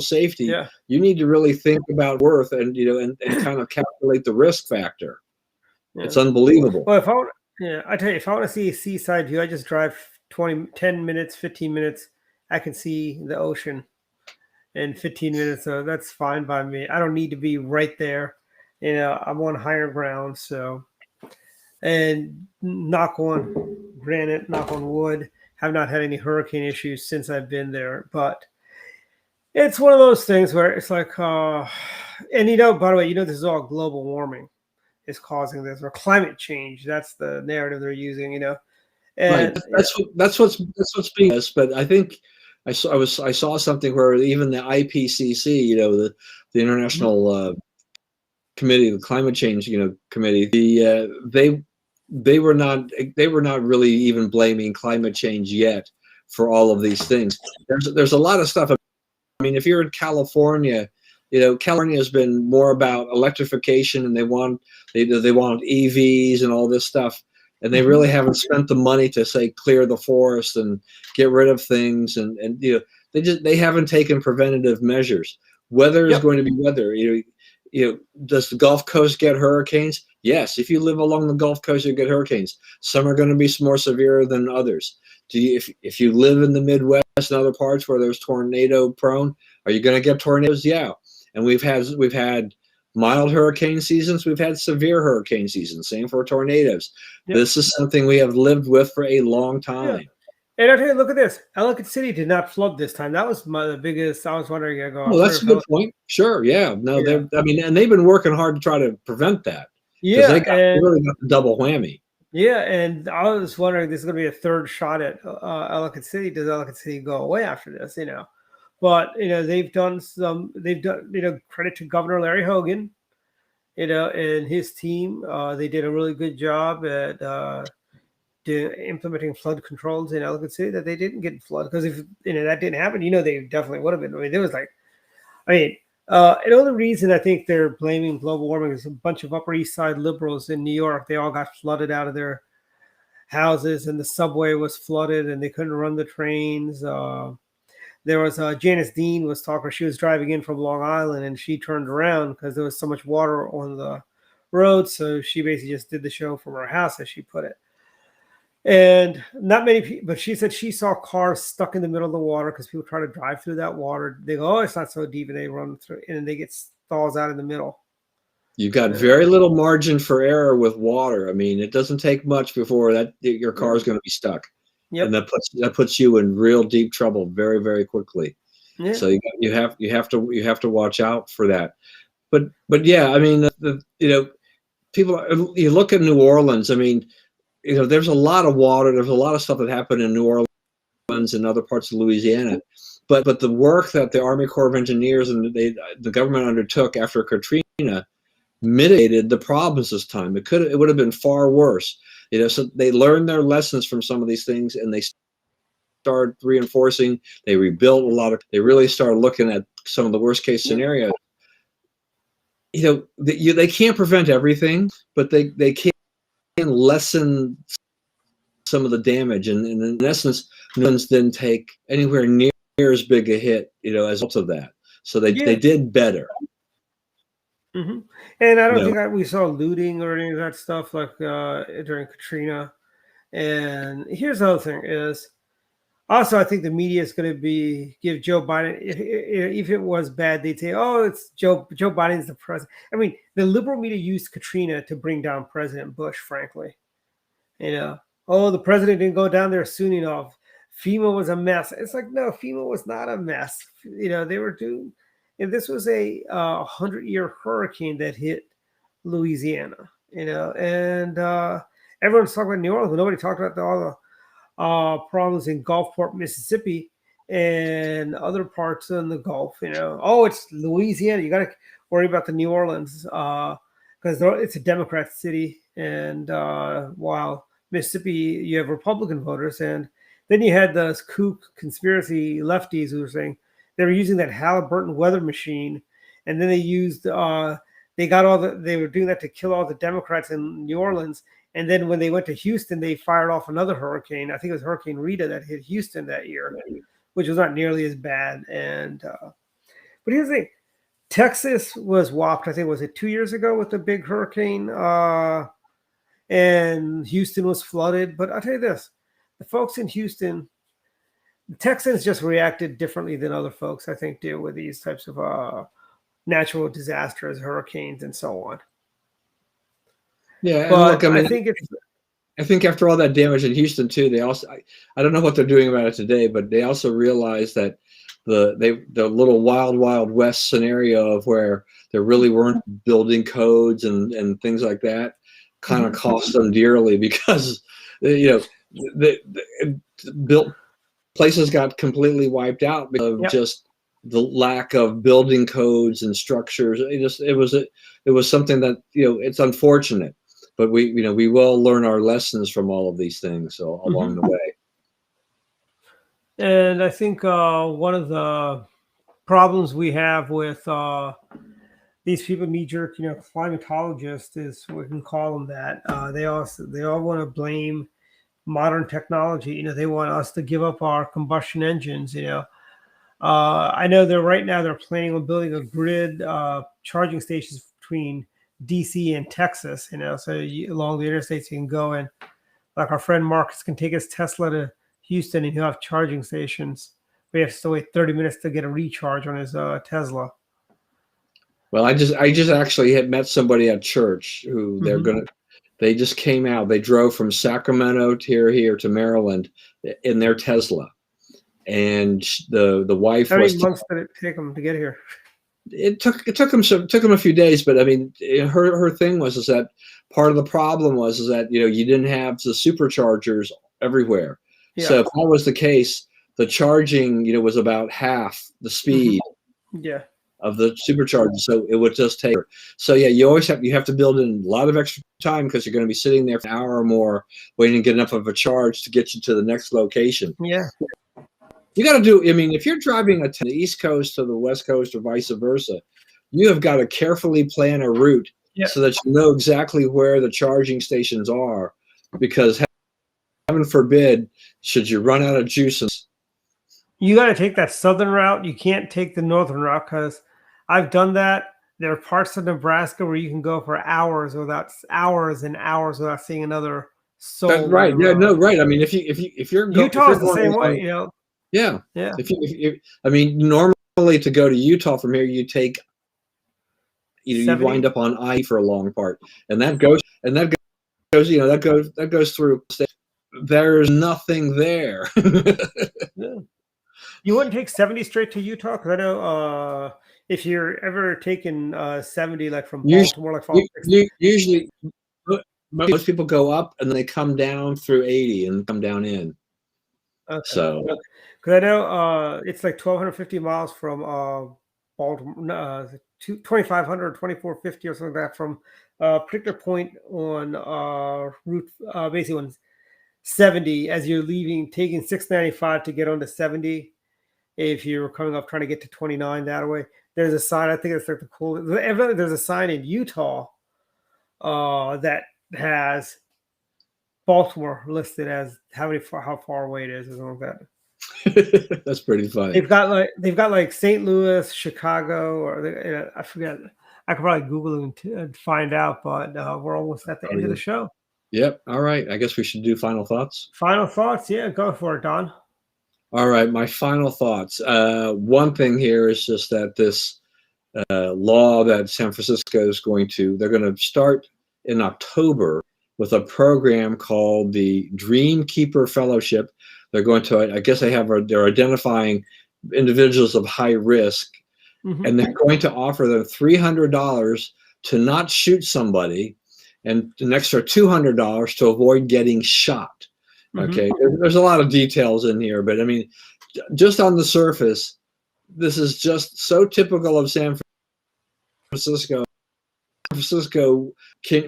safety, you need to really think about worth and kind of calculate the risk factor. It's unbelievable. Well, I tell you, if I want to see a seaside view, I just drive 10 minutes, 15 minutes. I can see the ocean in 15 minutes, so that's fine by me. I don't need to be right there. I'm on higher ground, so. And knock on wood, have not had any hurricane issues since I've been there. But it's one of those things where it's like, and by the way, this is all global warming is causing this, or climate change. That's the narrative they're using, And right. That's what's being. But I think I saw something where even the IPCC, the International Committee, the Climate Change, committee, they were not really even blaming climate change yet for all of these things. There's a lot of stuff. I mean, if you're in California, California has been more about electrification, and they want EVs and all this stuff, and they really haven't spent the money to say clear the forest and get rid of things, and they haven't taken preventative measures. Weather is going to be weather. Does the Gulf Coast get hurricanes? Yes. If you live along the Gulf Coast, you get hurricanes. Some are going to be more severe than others. If you live in the Midwest and other parts where there's tornado prone, are you going to get tornadoes? Yeah. And we've had mild hurricane seasons. We've had severe hurricane seasons. Same for tornadoes. Yep. This is something we have lived with for a long time. Yeah. And I tell you, look at this. Ellicott City did not flood this time. That was the biggest. I was wondering. Well, that's a good point. Sure, yeah. No, yeah. And they've been working hard to try to prevent that. Yeah, they really got the double whammy. Yeah, and I was wondering, this is going to be a third shot at Ellicott City. Does Ellicott City go away after this? But they've done credit to Governor Larry Hogan, and his team. They did a really good job at implementing flood controls in Ellicott City that they didn't get flooded, because if that didn't happen, they definitely would have been. I mean, there was and the only reason I think they're blaming global warming is a bunch of Upper East Side liberals in New York. They all got flooded out of their houses, and the subway was flooded, and they couldn't run the trains. There was Janice Dean was talking. She was driving in from Long Island, and she turned around because there was so much water on the road. So she basically just did the show from her house, as she put it. And not many people, but she said she saw cars stuck in the middle of the water because people try to drive through that water. They go, oh, it's not so deep, and they run through, and they get stalls out in the middle. You've got very little margin for error with water. I mean, it doesn't take much before your car is going to be stuck. Yep. And that puts you in real deep trouble very, very quickly. Yeah. So you have to watch out for that. But yeah, I mean, people. You look at New Orleans. I mean, there's a lot of water. There's a lot of stuff that happened in New Orleans and other parts of Louisiana. But the work that the Army Corps of Engineers and the government undertook after Katrina mitigated the problems this time. It would have been far worse. So they learned their lessons from some of these things, and they started reinforcing. They rebuilt a lot of. They really started looking at some of the worst case scenarios. They can't prevent everything, but they can lessen some of the damage, and in essence, New Orleans didn't take anywhere near as big a hit, as a result of that. So they did better. Mm-hmm. And I don't think we saw looting or any of that stuff like during Katrina. And here's the other thing is, also I think the media is going to give Joe Biden, if it was bad, they'd say, oh, it's Joe Biden's the president. I mean, the liberal media used Katrina to bring down President Bush, frankly. Oh, the president didn't go down there soon enough. FEMA was a mess. It's like, no, FEMA was not a mess. They were doing. And this was a 100-year hurricane that hit Louisiana, and everyone's talking about New Orleans, but nobody talked about all the problems in Gulfport, Mississippi, and other parts in the Gulf. Oh, it's Louisiana. You got to worry about the New Orleans because it's a Democrat city, and while Mississippi, you have Republican voters, and then you had the kook conspiracy lefties who were saying they were using that Halliburton weather machine, and then they used they were doing that to kill all the Democrats in New Orleans. And then when they went to Houston, they fired off another hurricane. I think it was Hurricane Rita that hit Houston that year, which was not nearly as bad. And but here's the thing: Texas was whopped. I think was it 2 years ago with the big hurricane, and Houston was flooded. But I'll tell you this: the folks in Houston. The Texans just reacted differently than other folks, I think, do with these types of natural disasters, hurricanes, and so on. Yeah, but look, I think after all that damage in Houston too, they also I don't know what they're doing about it today, but they also realized that the little wild west scenario of where there really weren't building codes and things like that kind of cost them dearly because built places got completely wiped out because of just the lack of building codes and structures. It was something that, it's unfortunate, but we will learn our lessons from all of these things along the way. And I think one of the problems we have with these people, knee-jerk, climatologists, is we can call them that. They all want to blame modern technology. They want us to give up our combustion engines. I know they're planning on building a grid charging stations between DC and Texas. So along the interstates you can go, and like our friend Marcus can take his Tesla to Houston and he'll have charging stations. We have to wait 30 minutes to get a recharge on his Tesla. Well, I just actually had met somebody at church who they just came out. They drove from Sacramento to here to Maryland in their Tesla, and the wife. How many months did it take them to get here? It took them a few days, but I mean, her thing was that part of the problem was that you didn't have the superchargers everywhere. Yeah. So if that was the case, the charging was about half the speed. Yeah. Of the supercharger, so it would just take. So yeah, you have to build in a lot of extra time because you're going to be sitting there for an hour or more waiting to get enough of a charge to get you to the next location. Yeah, you got to do. I mean, if you're driving to the East Coast to the West Coast or vice versa, you have got to carefully plan a route so that you know exactly where the charging stations are, because heaven forbid, should you run out of juice, you got to take that southern route. You can't take the northern route, because I've done that. There are parts of Nebraska where you can go for hours and hours without seeing another soul. That's right. Yeah. No. Right. I mean, if you're Utah's the same way. Yeah. Yeah. I mean, normally to go to Utah from here, you take. You wind up on I for a long part, and that goes. That goes through. There's nothing there. Yeah. You wouldn't take 70 straight to Utah, because I know if you're ever taking 70, like from Baltimore, usually most people go up and they come down through 80 and come down in. Okay. So, because I know it's like 1,250 miles from Baltimore, 2,500, 2,450 or something like that, from a particular point on route, basically on 70, as you're leaving, taking 695 to get onto 70. If you're coming up trying to get to 29 that way, there's a sign. I think it's like the cool. There's a sign in Utah that has Baltimore listed as how far away it is, or something like that. That's pretty funny. They've got like St. Louis, Chicago, or I forget. I could probably Google it and find out, but we're almost at the end of the show. Yep. All right. I guess we should do final thoughts. Final thoughts. Yeah, go for it, Don. All right. My final thoughts. One thing here is just that this law that San Francisco is they're going to start in October with a program called the Dream Keeper Fellowship. They're going to, I guess they're identifying individuals of high risk, and they're going to offer them $300 to not shoot somebody, and an extra $200 to avoid getting shot. Okay, there's a lot of details in here, but I mean, just on the surface, this is just so typical of San Francisco. San Francisco,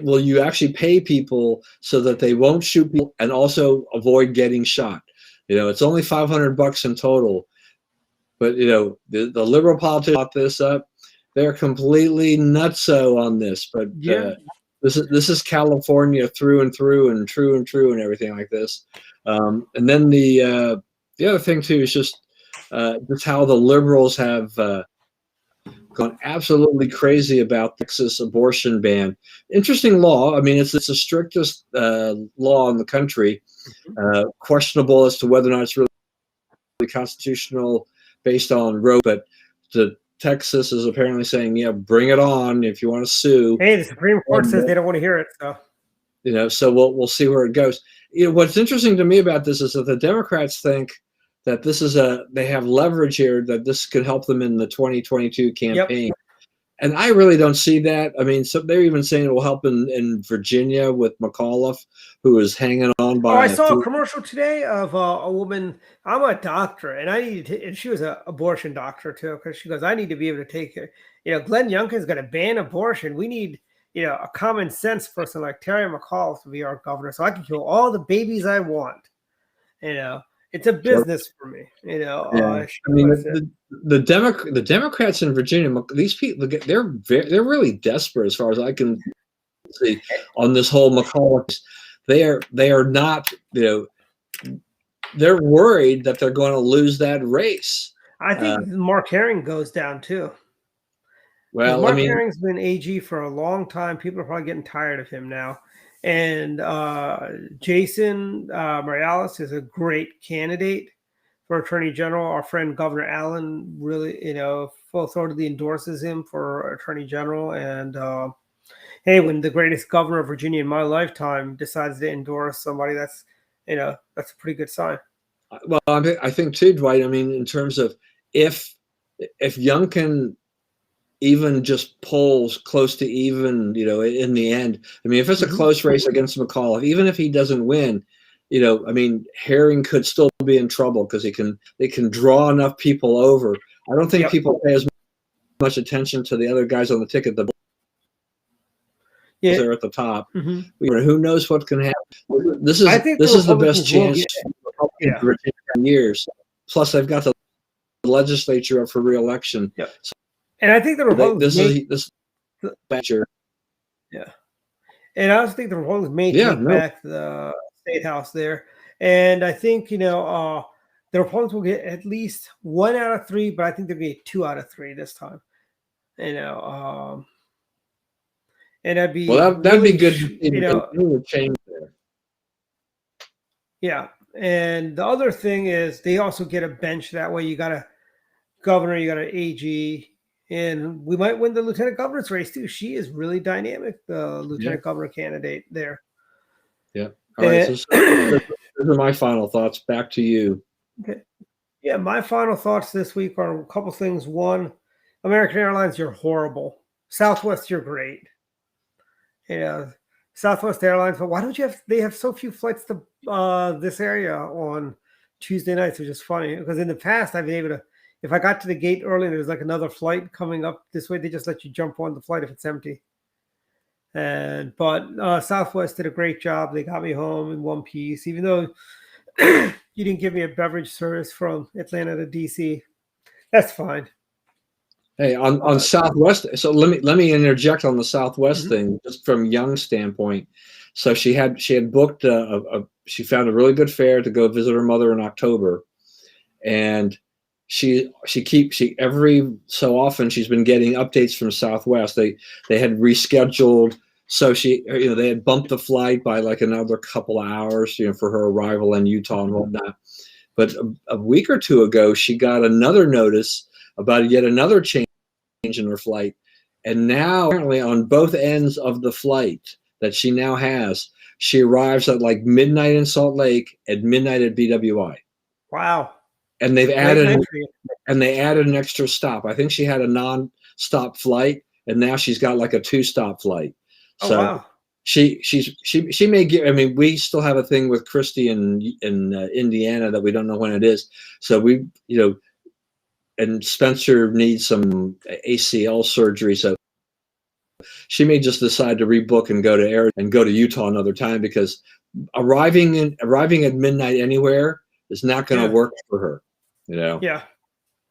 will you actually pay people so that they won't shoot people and also avoid getting shot? It's only $500 in total, but the liberal politicians brought this up. They're completely nutso on this, but this is California through and through and true and everything like this. And then the other thing too is just how the liberals have gone absolutely crazy about Texas abortion ban. Interesting law. I mean, it's the strictest law in the country. Questionable as to whether or not it's really constitutional based on Roe, but Texas is apparently saying, yeah, bring it on if you want to sue. Hey, the Supreme Court says they don't want to hear it, so so we'll see where it goes. What's interesting to me about this is that the Democrats think that this is they have leverage here, that this could help them in the 2022 campaign. And I really don't see that. I mean, so they're even saying it will help in Virginia with McAuliffe, who is hanging on Oh, by I a saw a few. commercial today of a woman. I'm a doctor, and I need to, and she was an abortion doctor too, because she goes, I need to be able to take care. Glenn Youngkin's going to ban abortion. We need, a common sense person like Terry McAuliffe to be our governor, so I can kill all the babies I want. It's a business for me. Yeah. I mean, the Democrats in Virginia, these people, they're really desperate as far as I can see on this whole McAuliffe. They are not, they're worried that they're going to lose that race. I think Mark Herring goes down too. Well, Mark Herring's been AG for a long time. People are probably getting tired of him now. And Jason Morales is a great candidate for Attorney General. Our friend Governor Allen really, full-throatedly endorses him for Attorney General. And hey, when the greatest governor of Virginia in my lifetime decides to endorse somebody, that's a pretty good sign. Well, I think too, Dwight. I mean, in terms of if Youngkin even just polls close to even, in the end. I mean, if it's a close race against McAuliffe, even if he doesn't win, I mean, Herring could still be in trouble because they can draw enough people over. I don't think people pay as much attention to the other guys on the ticket. They're at the top. Who knows what can happen? This is the best chance for 10 years. Plus, they've got the legislature up for re-election. Yep. And I think the Republicans and I also think the Republicans may take back the state house there. And I think, the Republicans will get at least 1 out of 3, but I think they'll get 2 out of 3 this time. And that'd be that'd be good. Change there. Yeah. And the other thing is they also get a bench that way. You got a governor, you got an AG. And we might win the lieutenant governor's race too. She is really dynamic, the lieutenant governor candidate there. Yeah. All right. So those are my final thoughts. Back to you. Okay. Yeah, my final thoughts this week are a couple things. One, American Airlines, you're horrible. Southwest, you're great. Southwest Airlines, but why don't they have so few flights to this area on Tuesday nights, which is funny because in the past I've been able to. If I got to the gate early and there's like another flight coming up this way, they just let you jump on the flight if it's empty. But Southwest did a great job. They got me home in one piece, even though you didn't give me a beverage service from Atlanta to DC. That's fine. Hey, on Southwest. So let me interject on the Southwest thing, just from Young's standpoint. So she had booked she found a really good fare to go visit her mother in October, and she every so often she's been getting updates from Southwest. They had rescheduled, so they had bumped the flight by like another couple of hours, for her arrival in Utah and whatnot. But a week or two ago, she got another notice about yet another change in her flight, and now apparently on both ends of the flight that she now has, she arrives at like midnight in Salt Lake, at midnight at BWI. Wow. And they added an extra stop. I think she had a non-stop flight, and now she's got like a 2-stop flight. So wow. she may get. I mean, we still have a thing with Christy in Indiana that we don't know when it is. So we, and Spencer needs some ACL surgery, so she may just decide to rebook and go to Utah another time, because arriving at midnight anywhere is not going to work for her. Yeah.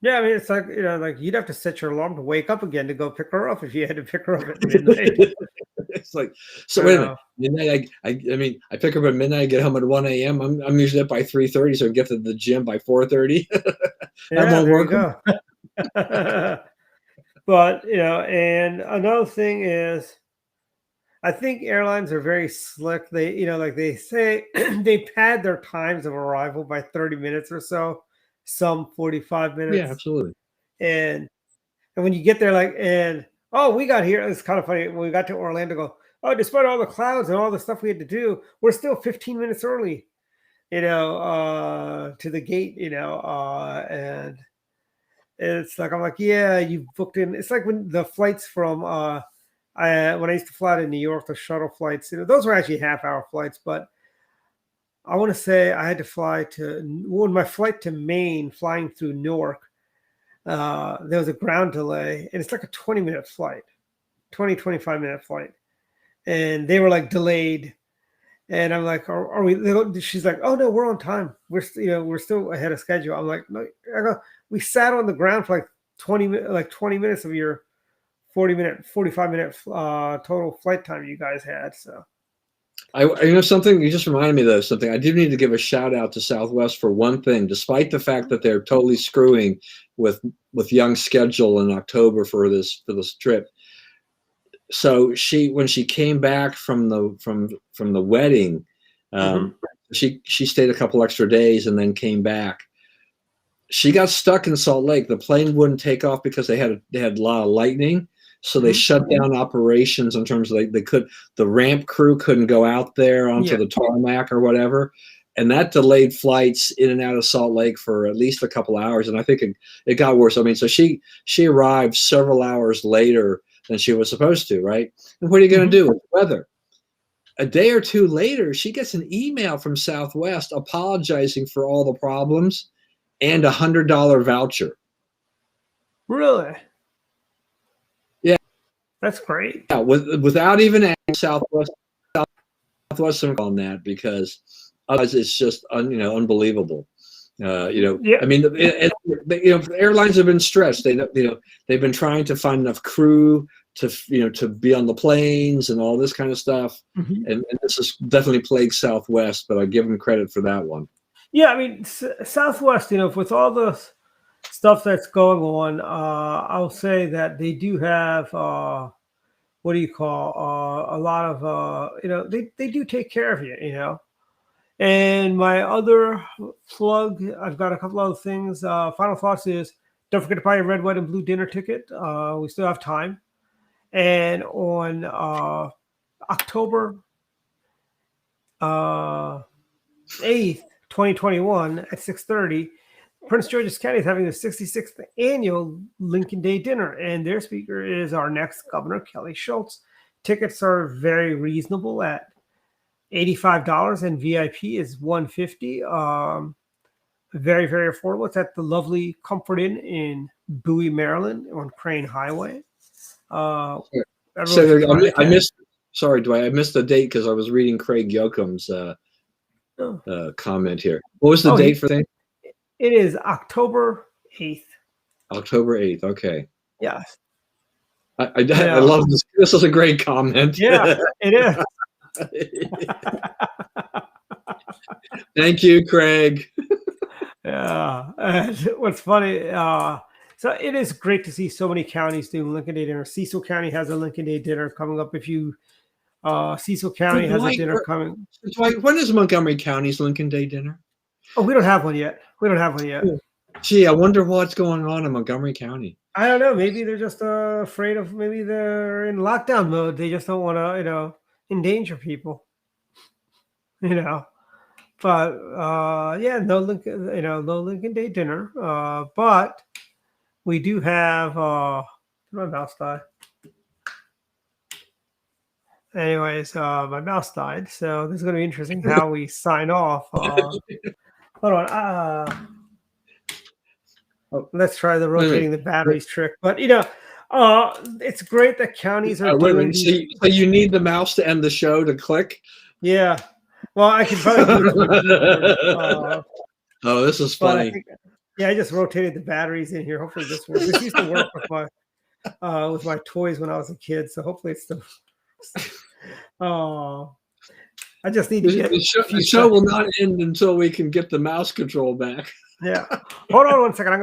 Yeah, I mean, it's like, like you'd have to set your alarm to wake up again to go pick her up if you had to pick her up at midnight. It's like, so wait a minute. Midnight, I mean, I pick her up at midnight, I get home at 1 a.m. I'm usually up by 3:30, so I get to the gym by 4:30. That won't work. But, and another thing is, I think airlines are very slick. They, like they say, they pad their times of arrival by 30 minutes or so. Some 45 minutes. Yeah, absolutely. And when you get there, we got here. It's kind of funny. When we got to Orlando, despite all the clouds and all the stuff we had to do, we're still 15 minutes early, to the gate, and It's like I'm like, yeah, you booked in. It's like when the flights from when I used to fly to New York, the shuttle flights. Those were actually half-hour flights, but I want to say I had to fly to my flight to Maine, flying through Newark. There was a ground delay, and it's like a 20-minute flight, 25-minute flight, and they were like delayed. And I'm like, are we? She's like, oh no, we're on time. We're still ahead of schedule. I'm like, no. I go, we sat on the ground for like 20 minutes of your 45-minute total flight time you guys had. So, something, you just reminded me of something. I do need to give a shout out to Southwest for one thing, despite the fact that they're totally screwing with Young's schedule in October for this trip. So when she came back from the wedding, she stayed a couple extra days and then came back. She got stuck in Salt Lake. The plane wouldn't take off because they had a lot of lightning. So they shut down operations in terms of the ramp crew couldn't go out there onto the tarmac or whatever. And that delayed flights in and out of Salt Lake for at least a couple hours. And I think it got worse. I mean, so she arrived several hours later than she was supposed to, right? And what are you going to do with the weather? A day or two later, she gets an email from Southwest apologizing for all the problems and $100 voucher. Really? Yeah. That's great. Yeah, without even asking Southwest on that, because otherwise it's just unbelievable. I mean, the airlines have been stressed. They've been trying to find enough crew to be on the planes and all this kind of stuff. And this has definitely plagued Southwest, but I give them credit for that one. Yeah, I mean, Southwest, with all the stuff that's going on, I'll say that they do have a lot of they do take care of you. And my other plug, I've got a couple other things. Final thoughts is, don't forget to buy your red, white, and blue dinner ticket. We still have time. And on October 8th, 2021 at 6:30, Prince George's County is having the 66th annual Lincoln Day dinner. And their speaker is our next Governor, Kelly Schultz. Tickets are very reasonable at $85, and VIP is $150. Very, very affordable. It's at the lovely Comfort Inn in Bowie, Maryland, on Crane Highway. I missed the date because I was reading Craig Yoakum's comment here. What was the date for that? It is October 8th. October 8th. Okay. Yes. I love this. This is a great comment. Yeah, it is. Thank you, Craig. Yeah. And what's funny, so it is great to see so many counties doing Lincoln Day dinner. Cecil County has a Lincoln Day dinner coming up. If you Cecil County has a dinner coming. When is Montgomery County's Lincoln Day dinner? Oh, we don't have one yet. Gee, I wonder what's going on in Montgomery County. I don't know. Maybe they're just afraid of. Maybe they're in lockdown mode. They just don't want to, endanger people. But no Lincoln Day dinner. But we do have. My mouse died. Anyways, my mouse died, so this is going to be interesting how we sign off. Hold on. Let's try the rotating the batteries trick. But it's great that counties are doing. So you need the mouse to end the show to click? Yeah. Well, I can probably do it. Oh, this is funny. I just rotated the batteries in here. Hopefully this works. This used to work with my toys when I was a kid, so hopefully it's still. I just need to get the show will not end until we can get the mouse control back. Yeah. Hold on 1 second.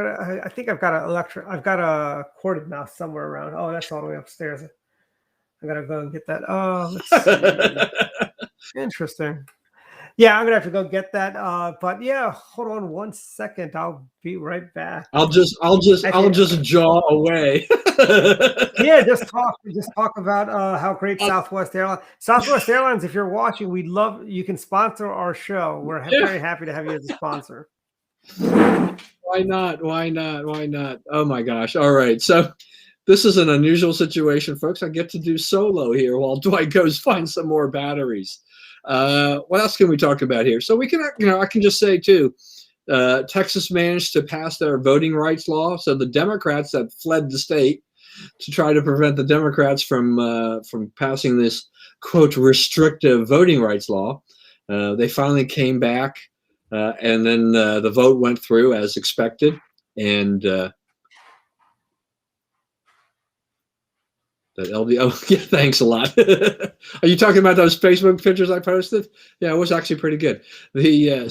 I think I've got a corded mouse somewhere around. Oh, that's all the way upstairs. I gotta go and get that. Let's see. Interesting. Yeah, I'm gonna have to go get that. But yeah, hold on 1 second. I'll be right back. I'll just jaw away. Yeah, just talk about how great Southwest Airlines. If you're watching, you can sponsor our show. We're very happy to have you as a sponsor. Why not? Why not? Why not? Oh my gosh. All right. So this is an unusual situation, folks. I get to do solo here while Dwight goes find some more batteries. What else can we talk about here? So we can, I can just say too, Texas managed to pass their voting rights law. So the Democrats that fled the state to try to prevent the Democrats from passing this, quote, restrictive voting rights law, they finally came back. And then the vote went through as expected. And the LDO, yeah, thanks a lot. Are you talking about those Facebook pictures I posted? Yeah, it was actually pretty good.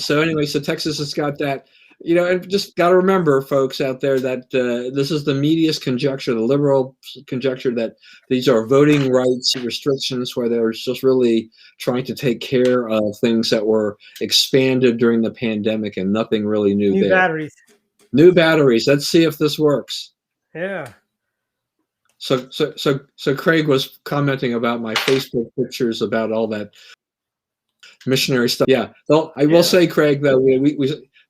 So anyway, so Texas has got that. And just got to remember, folks out there, that this is the media's conjecture, the liberal conjecture, that these are voting rights restrictions where they're just really trying to take care of things that were expanded during the pandemic and nothing really new there. New batteries. Let's see if this works. Yeah. So Craig was commenting about my Facebook pictures about all that missionary stuff. Yeah. Well, I will say, Craig, that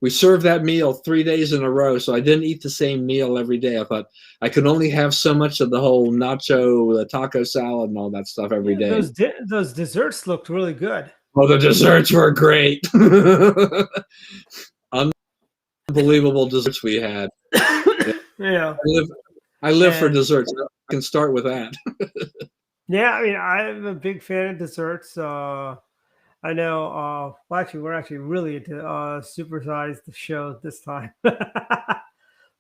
we served that meal 3 days in a row, so I didn't eat the same meal every day. I thought I could only have so much of the whole nacho, the taco salad, and all that stuff every day. Those desserts looked really good. Oh, the desserts were great. Unbelievable desserts we had. Yeah. I live for desserts. I can start with that. Yeah, I mean, I'm a big fan of desserts. I know. Well, actually, we're actually really into supersized the show this time.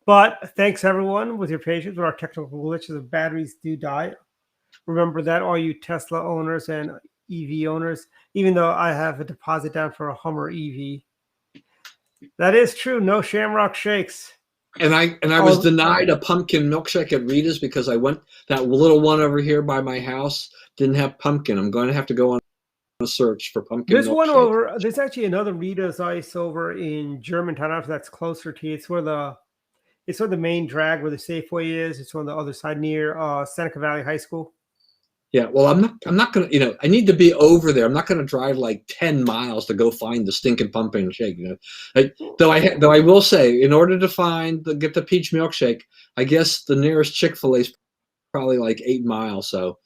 But thanks everyone with your patience with our technical glitches. The batteries do die. Remember that, all you Tesla owners and EV owners. Even though I have a deposit down for a Hummer EV, that is true. No Shamrock shakes. And I was denied a pumpkin milkshake at Rita's because that little one over here by my house didn't have pumpkin. I'm going to have to go on a search for pumpkin. There's actually another Rita's Ice over in Germantown. After that's closer to you. It's where the main drag where the Safeway is. It's on the other side near Seneca Valley High School. Yeah, well, I'm not gonna, I need to be over there. I'm not gonna drive like 10 miles to go find the stinking pumpkin shake. Though I will say, in order to get the peach milkshake, I guess the nearest Chick-fil-A is probably like 8 miles. So,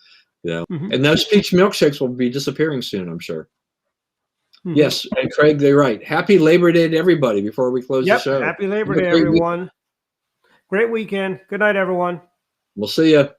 and those peach milkshakes will be disappearing soon, I'm sure. Mm-hmm. Yes, and Craig, they're right. Happy Labor Day to everybody before we close the show. Happy Labor Day, everyone. Great weekend. Good night, everyone. We'll see you.